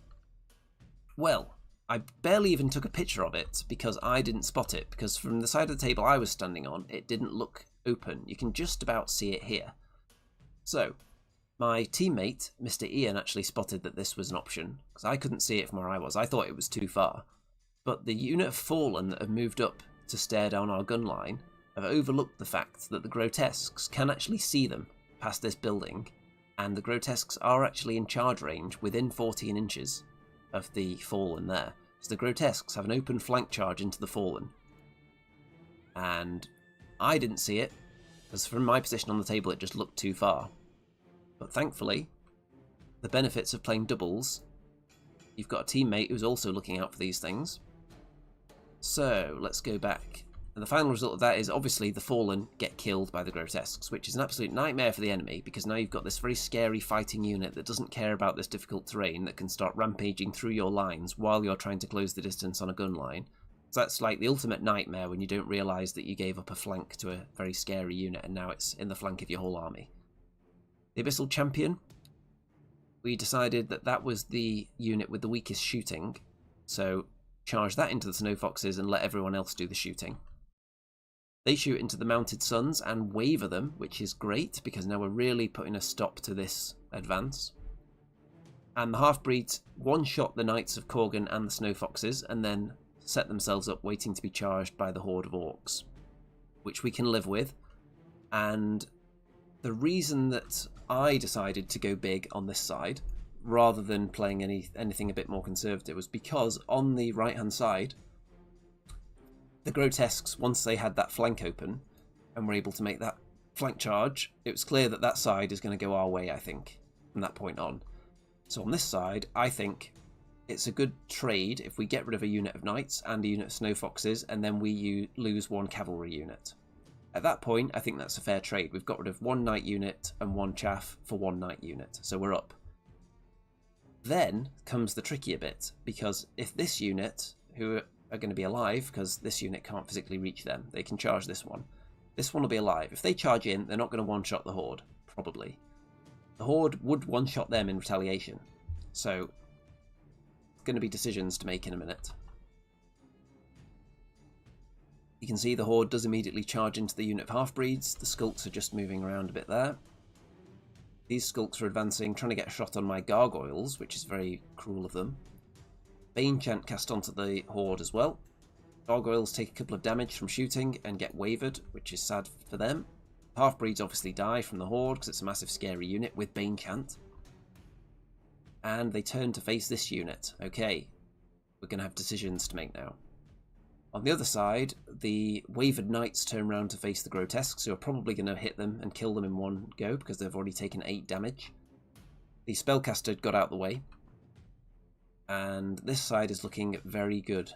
Well, I barely even took a picture of it because I didn't spot it, because from the side of the table I was standing on, it didn't look open. You can just about see it here. So, my teammate, Mr. Ian, actually spotted that this was an option, because I couldn't see it from where I was. I thought it was too far. But the unit of Fallen that have moved up to stare down our gun line have overlooked the fact that the grotesques can actually see them past this building, and the grotesques are actually in charge range within 14 inches of the Fallen there. So the grotesques have an open flank charge into the Fallen. And I didn't see it, because from my position on the table it just looked too far. But thankfully, the benefits of playing doubles, you've got a teammate who's also looking out for these things. So let's go back. And the final result of that is obviously the Fallen get killed by the grotesques, which is an absolute nightmare for the enemy, because now you've got this very scary fighting unit that doesn't care about this difficult terrain, that can start rampaging through your lines while you're trying to close the distance on a gun line. So that's like the ultimate nightmare when you don't realise that you gave up a flank to a very scary unit and now it's in the flank of your whole army. The Abyssal Champion, we decided that that was the unit with the weakest shooting, so charge that into the Snow Foxes and let everyone else do the shooting. They shoot into the Mounted Suns and waver them, which is great, because now we're really putting a stop to this advance. And the Half-Breeds one-shot the Knights of Korgan and the Snow Foxes, and then set themselves up waiting to be charged by the Horde of Orcs, which we can live with. And the reason that I decided to go big on this side, rather than playing anything a bit more conservative, was because on the right-hand side, the grotesques, once they had that flank open and were able to make that flank charge, it was clear that that side is going to go our way, I think, from that point on. So on this side, I think it's a good trade if we get rid of a unit of knights and a unit of snow foxes, and then we lose one cavalry unit. At that point, I think that's a fair trade. We've got rid of one knight unit and one chaff for one knight unit, so we're up. Then comes the trickier bit, because if this unit, who are going to be alive, because this unit can't physically reach them, they can charge this one. This one will be alive. If they charge in, they're not going to one-shot the Horde, probably. The Horde would one-shot them in retaliation, so going to be decisions to make in a minute. You can see the Horde does immediately charge into the unit of half-breeds. The Skulks are just moving around a bit there. These Skulks are advancing, trying to get a shot on my Gargoyles, which is very cruel of them. Bane Chant cast onto the Horde as well. Gargoyles take a couple of damage from shooting and get wavered, which is sad for them. Half-breeds obviously die from the Horde because it's a massive scary unit with Bane Chant. And they turn to face this unit. Okay, we're going to have decisions to make now. On the other side, the wavered knights turn around to face the grotesques, who are probably going to hit them and kill them in one go because they've already taken 8 damage. The spellcaster got out of the way, and this side is looking very good.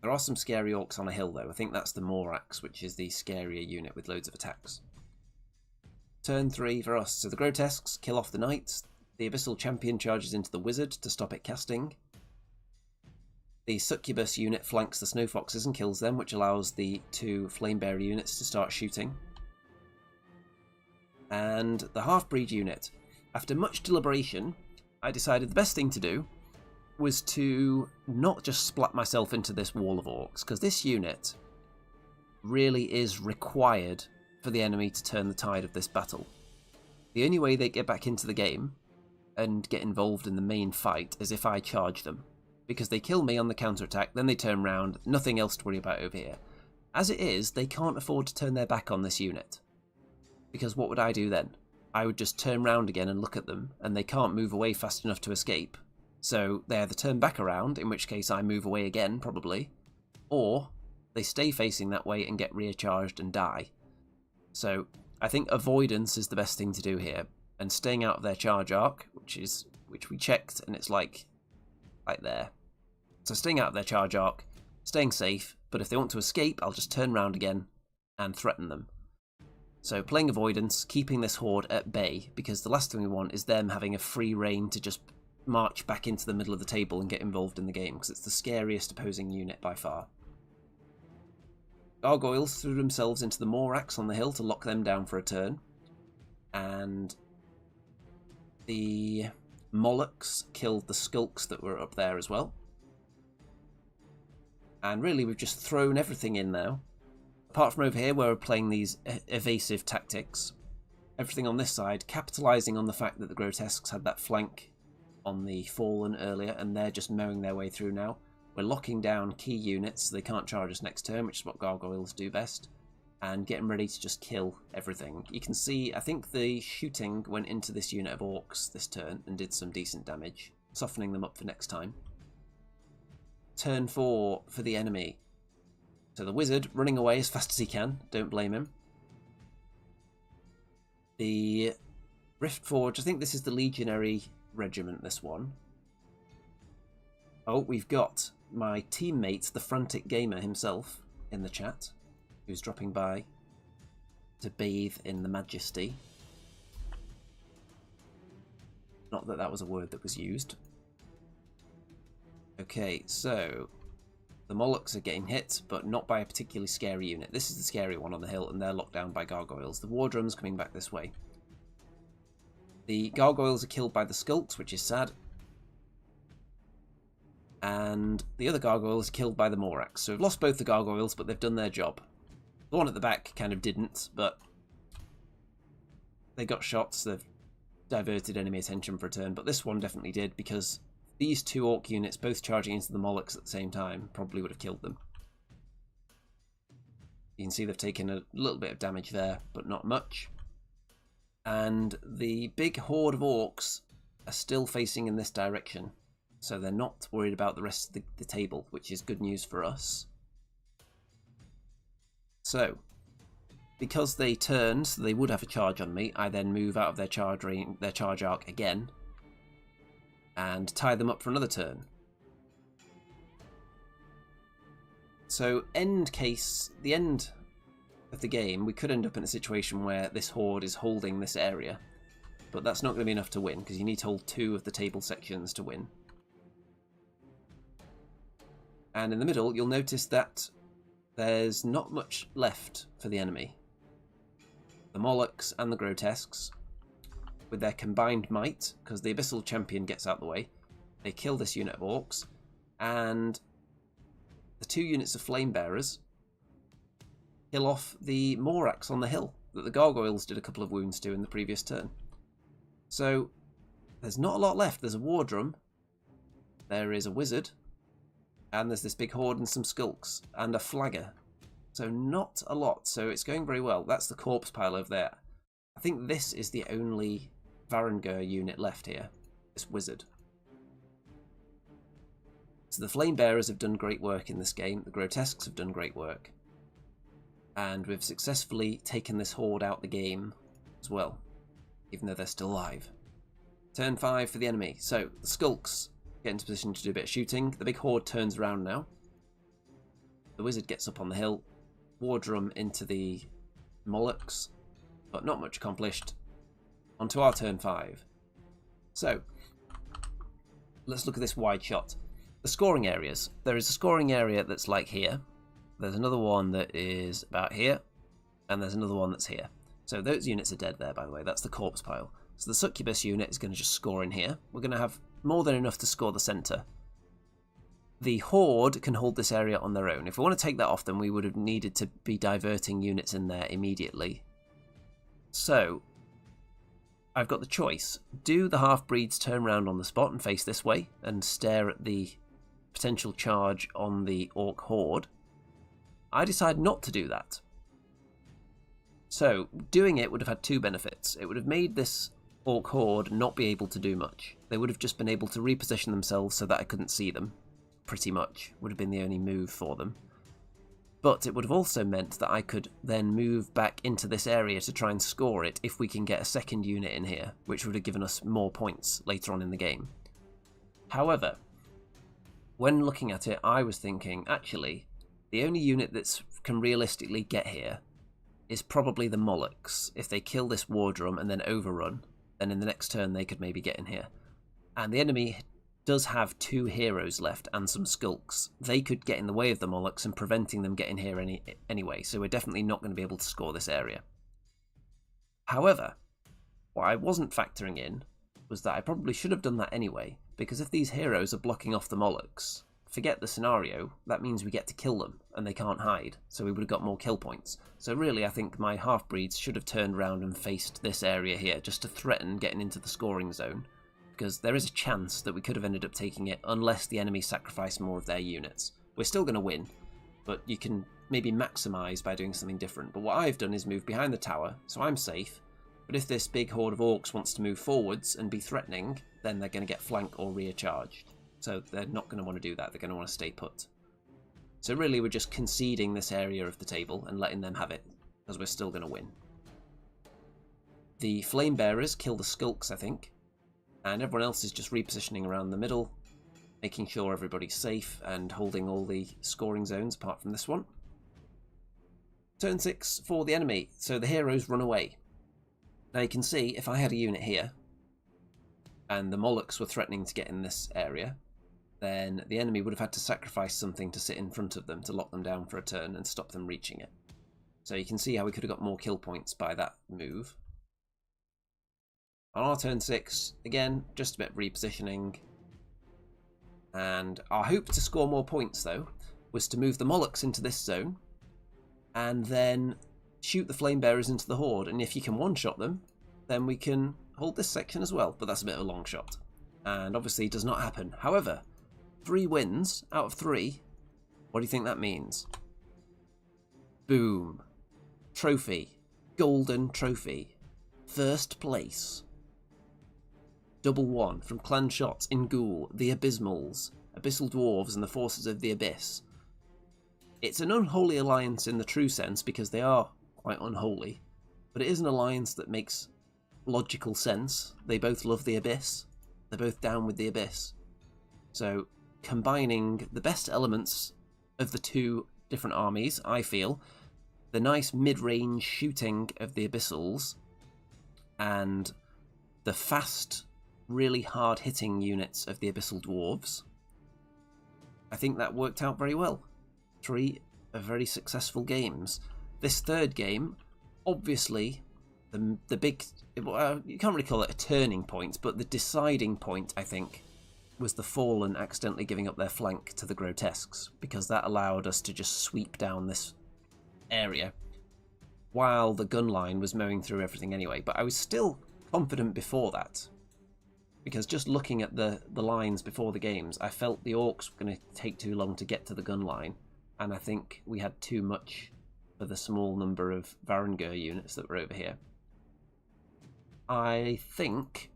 There are some scary orcs on a hill though. I think that's the Morax, which is the scarier unit with loads of attacks. Turn 3 for us. So the grotesques kill off the knights. The Abyssal Champion charges into the wizard to stop it casting. The Succubus unit flanks the Snow Foxes and kills them, which allows the 2 Flamebearer units to start shooting. And the Half-Breed unit. After much deliberation, I decided the best thing to do was to not just splat myself into this wall of orcs, because this unit really is required for the enemy to turn the tide of this battle. The only way they get back into the game and get involved in the main fight is if I charge them, because they kill me on the counterattack, then they turn round, nothing else to worry about over here. As it is, they can't afford to turn their back on this unit, because what would I do then? I would just turn round again and look at them, and they can't move away fast enough to escape, so they either turn back around, in which case I move away again, probably, or they stay facing that way and get recharged and die. So I think avoidance is the best thing to do here, and staying out of their charge arc, which we checked, and it's like there. So staying out of their charge arc, staying safe, but if they want to escape, I'll just turn round again and threaten them. So playing avoidance, keeping this horde at bay, because the last thing we want is them having a free reign to just march back into the middle of the table and get involved in the game, because it's the scariest opposing unit by far. Gargoyles threw themselves into the Morax on the hill to lock them down for a turn, and the Molochs killed the Skulks that were up there as well. And really we've just thrown everything in now. Apart from over here where we're playing these evasive tactics, everything on this side, capitalising on the fact that the Grotesques had that flank on the Fallen earlier, and they're just mowing their way through now. We're locking down key units so they can't charge us next turn, which is what Gargoyles do best, and getting ready to just kill everything. You can see, I think the shooting went into this unit of orcs this turn and did some decent damage, softening them up for next time. Turn 4 for the enemy. So the wizard running away as fast as he can, don't blame him. The Riftforge, I think this is the Legionary Regiment, this one. Oh, we've got my teammate, the Frantic Gamer himself, in the chat, who's dropping by to bathe in the majesty. Not that that was a word that was used. Okay, so the Molochs are getting hit, but not by a particularly scary unit. This is the scary one on the hill, and they're locked down by Gargoyles. The War Drum's coming back this way. The Gargoyles are killed by the Skulks, which is sad. And the other Gargoyles are killed by the Morax. So we've lost both the Gargoyles, but they've done their job. The one at the back kind of didn't, but they got shots. They've diverted enemy attention for a turn, but this one definitely did, because these 2 orc units both charging into the Molochs at the same time probably would have killed them. You can see they've taken a little bit of damage there, but not much. And the big horde of orcs are still facing in this direction, so they're not worried about the rest of the table, which is good news for us. So, because they turned, so they would have a charge on me, I then move out of their charge arc again, and tie them up for another turn. So, the end of the game, we could end up in a situation where this horde is holding this area, but that's not going to be enough to win, because you need to hold 2 of the table sections to win. And in the middle, you'll notice that there's not much left for the enemy. The Molochs and the Grotesques, with their combined might, because the Abyssal Champion gets out of the way, they kill this unit of orcs, and the 2 units of Flamebearers kill off the Morax on the hill that the Gargoyles did a couple of wounds to in the previous turn. So there's not a lot left. There's a War Drum, there is a Wizard, and there's this big horde and some Skulks, and a Flagger. So not a lot, so it's going very well. That's the corpse pile over there. I think this is the only Varangur unit left here, this Wizard. So the Flamebearers have done great work in this game, the Grotesques have done great work, and we've successfully taken this horde out the game as well, even though they're still alive. Turn 5 for the enemy. So the Skulks get into position to do a bit of shooting. The big horde turns around now. The Wizard gets up on the hill. War Drum into the Molochs, but not much accomplished. On to our turn 5. So let's look at this wide shot. The scoring areas. There is a scoring area that's like here. There's another one that is about here. And there's another one that's here. So those units are dead there, by the way. That's the corpse pile. So the succubus unit is going to just score in here. We're going to have more than enough to score the centre. The horde can hold this area on their own. If we want to take that off, then we would have needed to be diverting units in there immediately. So I've got the choice. Do the half-breeds turn around on the spot and face this way and stare at the potential charge on the orc horde? I decide not to do that. So doing it would have had two benefits. It would have made this orc horde not be able to do much. They would have just been able to reposition themselves so that I couldn't see them. Pretty much would have been the only move for them. But it would have also meant that I could then move back into this area to try and score it if we can get a second unit in here, which would have given us more points later on in the game. However, when looking at it, I was thinking, actually, the only unit that can realistically get here is probably the Molochs. If they kill this war drum and then overrun, then in the next turn they could maybe get in here. And the enemy does have two heroes left and some skulks. They could get in the way of the Molochs and preventing them getting here anyway, so we're definitely not going to be able to score this area. However, what I wasn't factoring in was that I probably should have done that anyway, because if these heroes are blocking off the Molochs, forget the scenario, that means we get to kill them and they can't hide, so we would have got more kill points. So really I think my half-breeds should have turned around and faced this area here just to threaten getting into the scoring zone, because there is a chance that we could have ended up taking it unless the enemy sacrificed more of their units. We're still going to win, but you can maybe maximise by doing something different. But what I've done is move behind the tower, so I'm safe, but if this big horde of orcs wants to move forwards and be threatening, then they're going to get flank or rear charged. So they're not going to want to do that, they're going to want to stay put. So really we're just conceding this area of the table and letting them have it, because we're still going to win. The flame bearers kill the skulks, I think, and everyone else is just repositioning around the middle, making sure everybody's safe and holding all the scoring zones apart from this one. Turn 6 for the enemy, so the heroes run away. Now you can see if I had a unit here and the Molochs were threatening to get in this area, then the enemy would have had to sacrifice something to sit in front of them to lock them down for a turn and stop them reaching it. So you can see how we could have got more kill points by that move. On our turn 6, again, just a bit of repositioning. And our hope to score more points, though, was to move the Molochs into this zone and then shoot the Flame Bearers into the Horde. And if you can one-shot them, then we can hold this section as well. But that's a bit of a long shot. And obviously it does not happen. However, 3 wins out of 3. What do you think that means? Boom. Trophy. Golden trophy. First place. Double 1 from ClanShots in Goole, the Abysmals, Abyssal Dwarfs and the Forces of the Abyss. It's an unholy alliance in the true sense because they are quite unholy, but it is an alliance that makes logical sense. They both love the Abyss, they're both down with the Abyss. So combining the best elements of the two different armies, I feel, the nice mid-range shooting of the Abyssals and the fast, really hard-hitting units of the Abyssal Dwarves, I think that worked out very well. 3 very successful games. This third game, obviously, the big, you can't really call it a turning point, but the deciding point, I think, was the Fallen accidentally giving up their flank to the Grotesques, because that allowed us to just sweep down this area, while the gun line was mowing through everything anyway. But I was still confident before that, because just looking at the lines before the games, I felt the orcs were going to take too long to get to the gun line, and I think we had too much for the small number of Varangur units that were over here. I think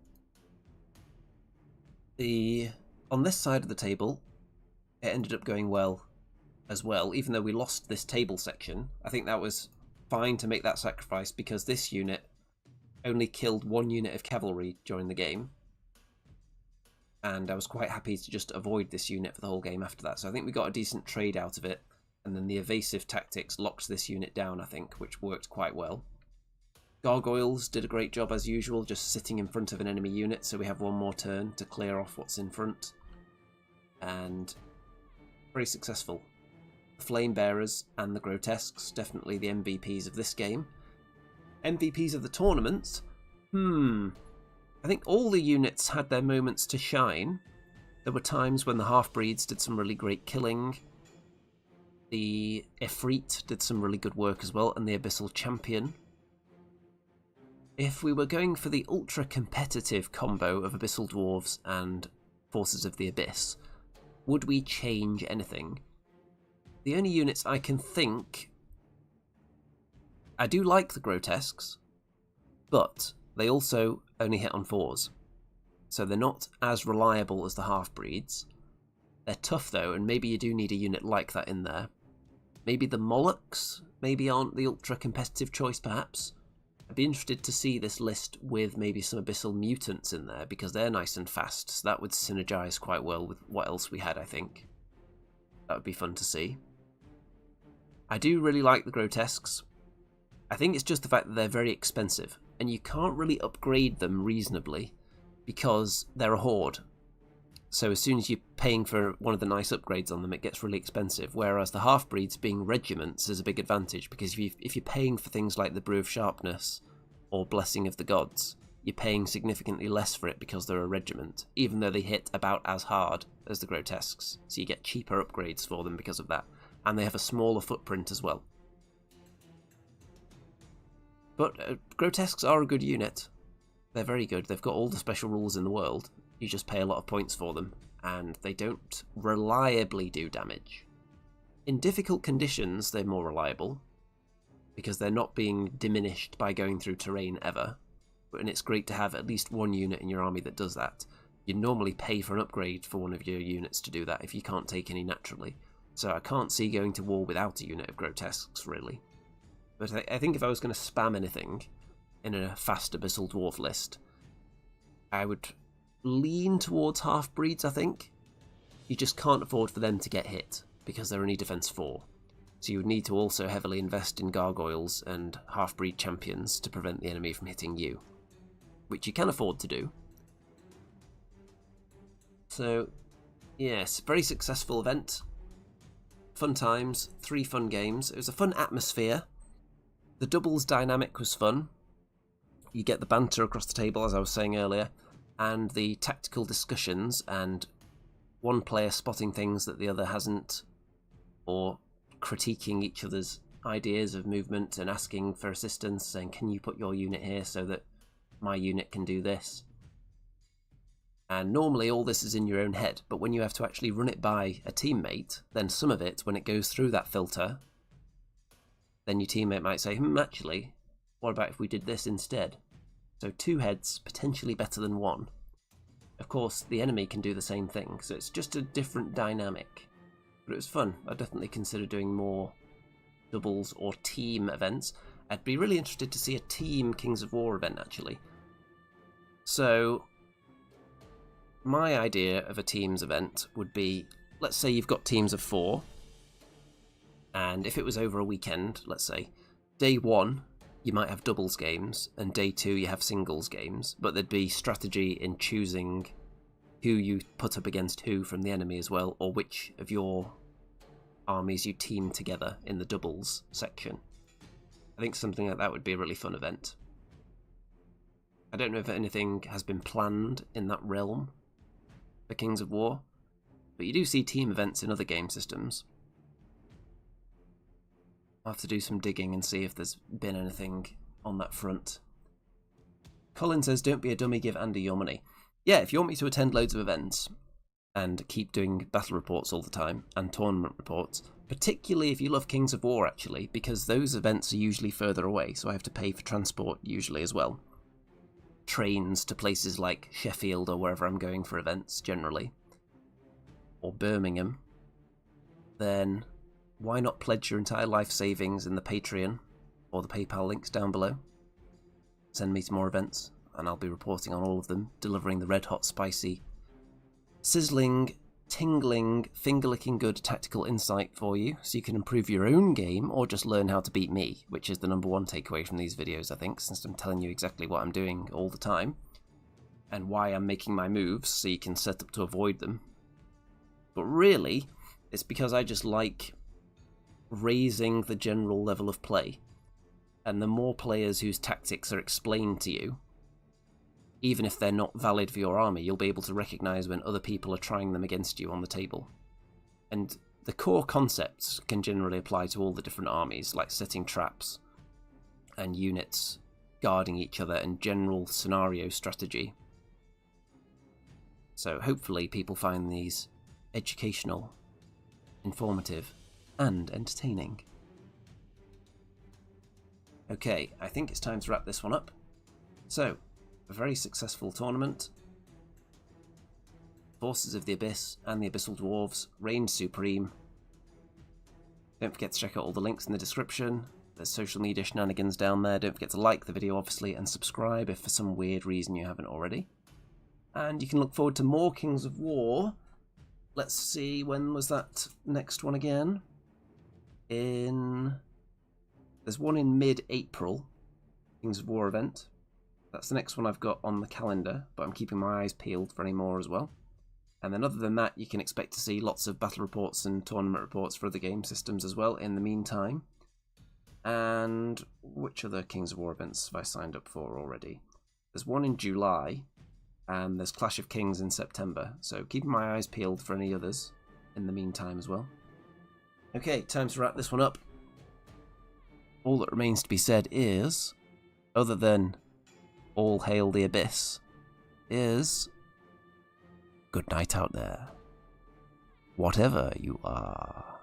on this side of the table, it ended up going well as well, even though we lost this table section. I think that was fine to make that sacrifice, because this unit only killed 1 unit of cavalry during the game, and I was quite happy to just avoid this unit for the whole game after that. So I think we got a decent trade out of it, and then the evasive tactics locked this unit down, I think, which worked quite well. Gargoyles did a great job as usual, just sitting in front of an enemy unit, so we have 1 more turn to clear off what's in front. and very successful. The Flame Bearers and the Grotesques, definitely the MVPs of this game. MVPs of the tournament? I think all the units had their moments to shine. There were times when the Half-Breeds did some really great killing. The Efreet did some really good work as well, and the Abyssal Champion. If we were going for the ultra-competitive combo of Abyssal Dwarfs and Forces of the Abyss, would we change anything? The only units I can think... I do like the Grotesques, but they also only hit on 4s. So they're not as reliable as the Half-Breeds. They're tough though, and maybe you do need a unit like that in there. Maybe the Molochs maybe aren't the ultra-competitive choice, perhaps. I'd be interested to see this list with maybe some Abyssal Mutants in there, because they're nice and fast, so that would synergise quite well with what else we had, I think. That would be fun to see. I do really like the Grotesques. I think it's just the fact that they're very expensive, and you can't really upgrade them reasonably, because they're a horde. So as soon as you're paying for one of the nice upgrades on them, it gets really expensive. Whereas the Half-Breeds being regiments is a big advantage, because if you're paying for things like the Brew of Sharpness or Blessing of the Gods, you're paying significantly less for it because they're a regiment, even though they hit about as hard as the Grotesques. So you get cheaper upgrades for them because of that. And they have a smaller footprint as well. But Grotesques are a good unit. They're very good. They've got all the special rules in the world. You just pay a lot of points for them, and they don't reliably do damage. In difficult conditions, they're more reliable, because they're not being diminished by going through terrain ever. And it's great to have at least one unit in your army that does that. You'd normally pay for an upgrade for one of your units to do that if you can't take any naturally. So I can't see going to war without a unit of Grotesques, really. But I think if I was going to spam anything in a fast Abyssal Dwarf list, I would lean towards Half-Breeds, I think. You just can't afford for them to get hit, because they're only defense 4. So you would need to also heavily invest in Gargoyles and Half-Breed Champions to prevent the enemy from hitting you, which you can afford to do. So, yes, very successful event. Fun times, 3 fun games. It was a fun atmosphere. The doubles dynamic was fun. You get the banter across the table, as I was saying earlier, and the tactical discussions and one player spotting things that the other hasn't, or critiquing each other's ideas of movement and asking for assistance, saying, can you put your unit here so that my unit can do this? And normally all this is in your own head, but when you have to actually run it by a teammate, then some of it, when it goes through that filter, then your teammate might say, actually, what about if we did this instead? So 2 heads, potentially better than 1. Of course, the enemy can do the same thing, so it's just a different dynamic. But it was fun. I'd definitely consider doing more doubles or team events. I'd be really interested to see a team Kings of War event, actually. So, my idea of a teams event would be, let's say you've got teams of 4, and if it was over a weekend, let's say, day 1, you might have doubles games, and day 2 you have singles games, but there'd be strategy in choosing who you put up against who from the enemy as well, or which of your armies you team together in the doubles section. I think something like that would be a really fun event. I don't know if anything has been planned in that realm for Kings of War, but you do see team events in other game systems. I'll have to do some digging and see if there's been anything on that front. Colin says, don't be a dummy, give Andy your money. Yeah, if you want me to attend loads of events and keep doing battle reports all the time and tournament reports, particularly if you love Kings of War, actually, because those events are usually further away, so I have to pay for transport usually as well. Trains to places like Sheffield or wherever I'm going for events, generally. Or Birmingham. Then why not pledge your entire life savings in the Patreon or the PayPal links down below? Send me to more events, and I'll be reporting on all of them, delivering the red hot, spicy, sizzling, tingling, finger-licking good tactical insight for you, so you can improve your own game or just learn how to beat me, which is the #1 takeaway from these videos, I think, since I'm telling you exactly what I'm doing all the time, and why I'm making my moves, so you can set up to avoid them. But really, it's because I just like raising the general level of play. And the more players whose tactics are explained to you, even if they're not valid for your army, you'll be able to recognise when other people are trying them against you on the table. And the core concepts can generally apply to all the different armies, like setting traps and units guarding each other and general scenario strategy. So hopefully people find these educational, informative, and entertaining. Okay, I think it's time to wrap this one up. So, a very successful tournament. Forces of the Abyss and the Abyssal Dwarfs reigned supreme. Don't forget to check out all the links in the description. There's social media shenanigans down there. Don't forget to like the video, obviously, and subscribe if for some weird reason you haven't already. And you can look forward to more Kings of War. Let's see, when was that next one again? There's one in mid-April, Kings of War event. That's the next one I've got on the calendar, but I'm keeping my eyes peeled for any more as well. And then other than that, you can expect to see lots of battle reports and tournament reports for other game systems as well in the meantime. And which other Kings of War events have I signed up for already? There's one in July, and there's Clash of Kings in September, so keeping my eyes peeled for any others in the meantime as well. Okay, time to wrap this one up. All that remains to be said is, other than all hail the Abyss, is good night out there, whatever you are.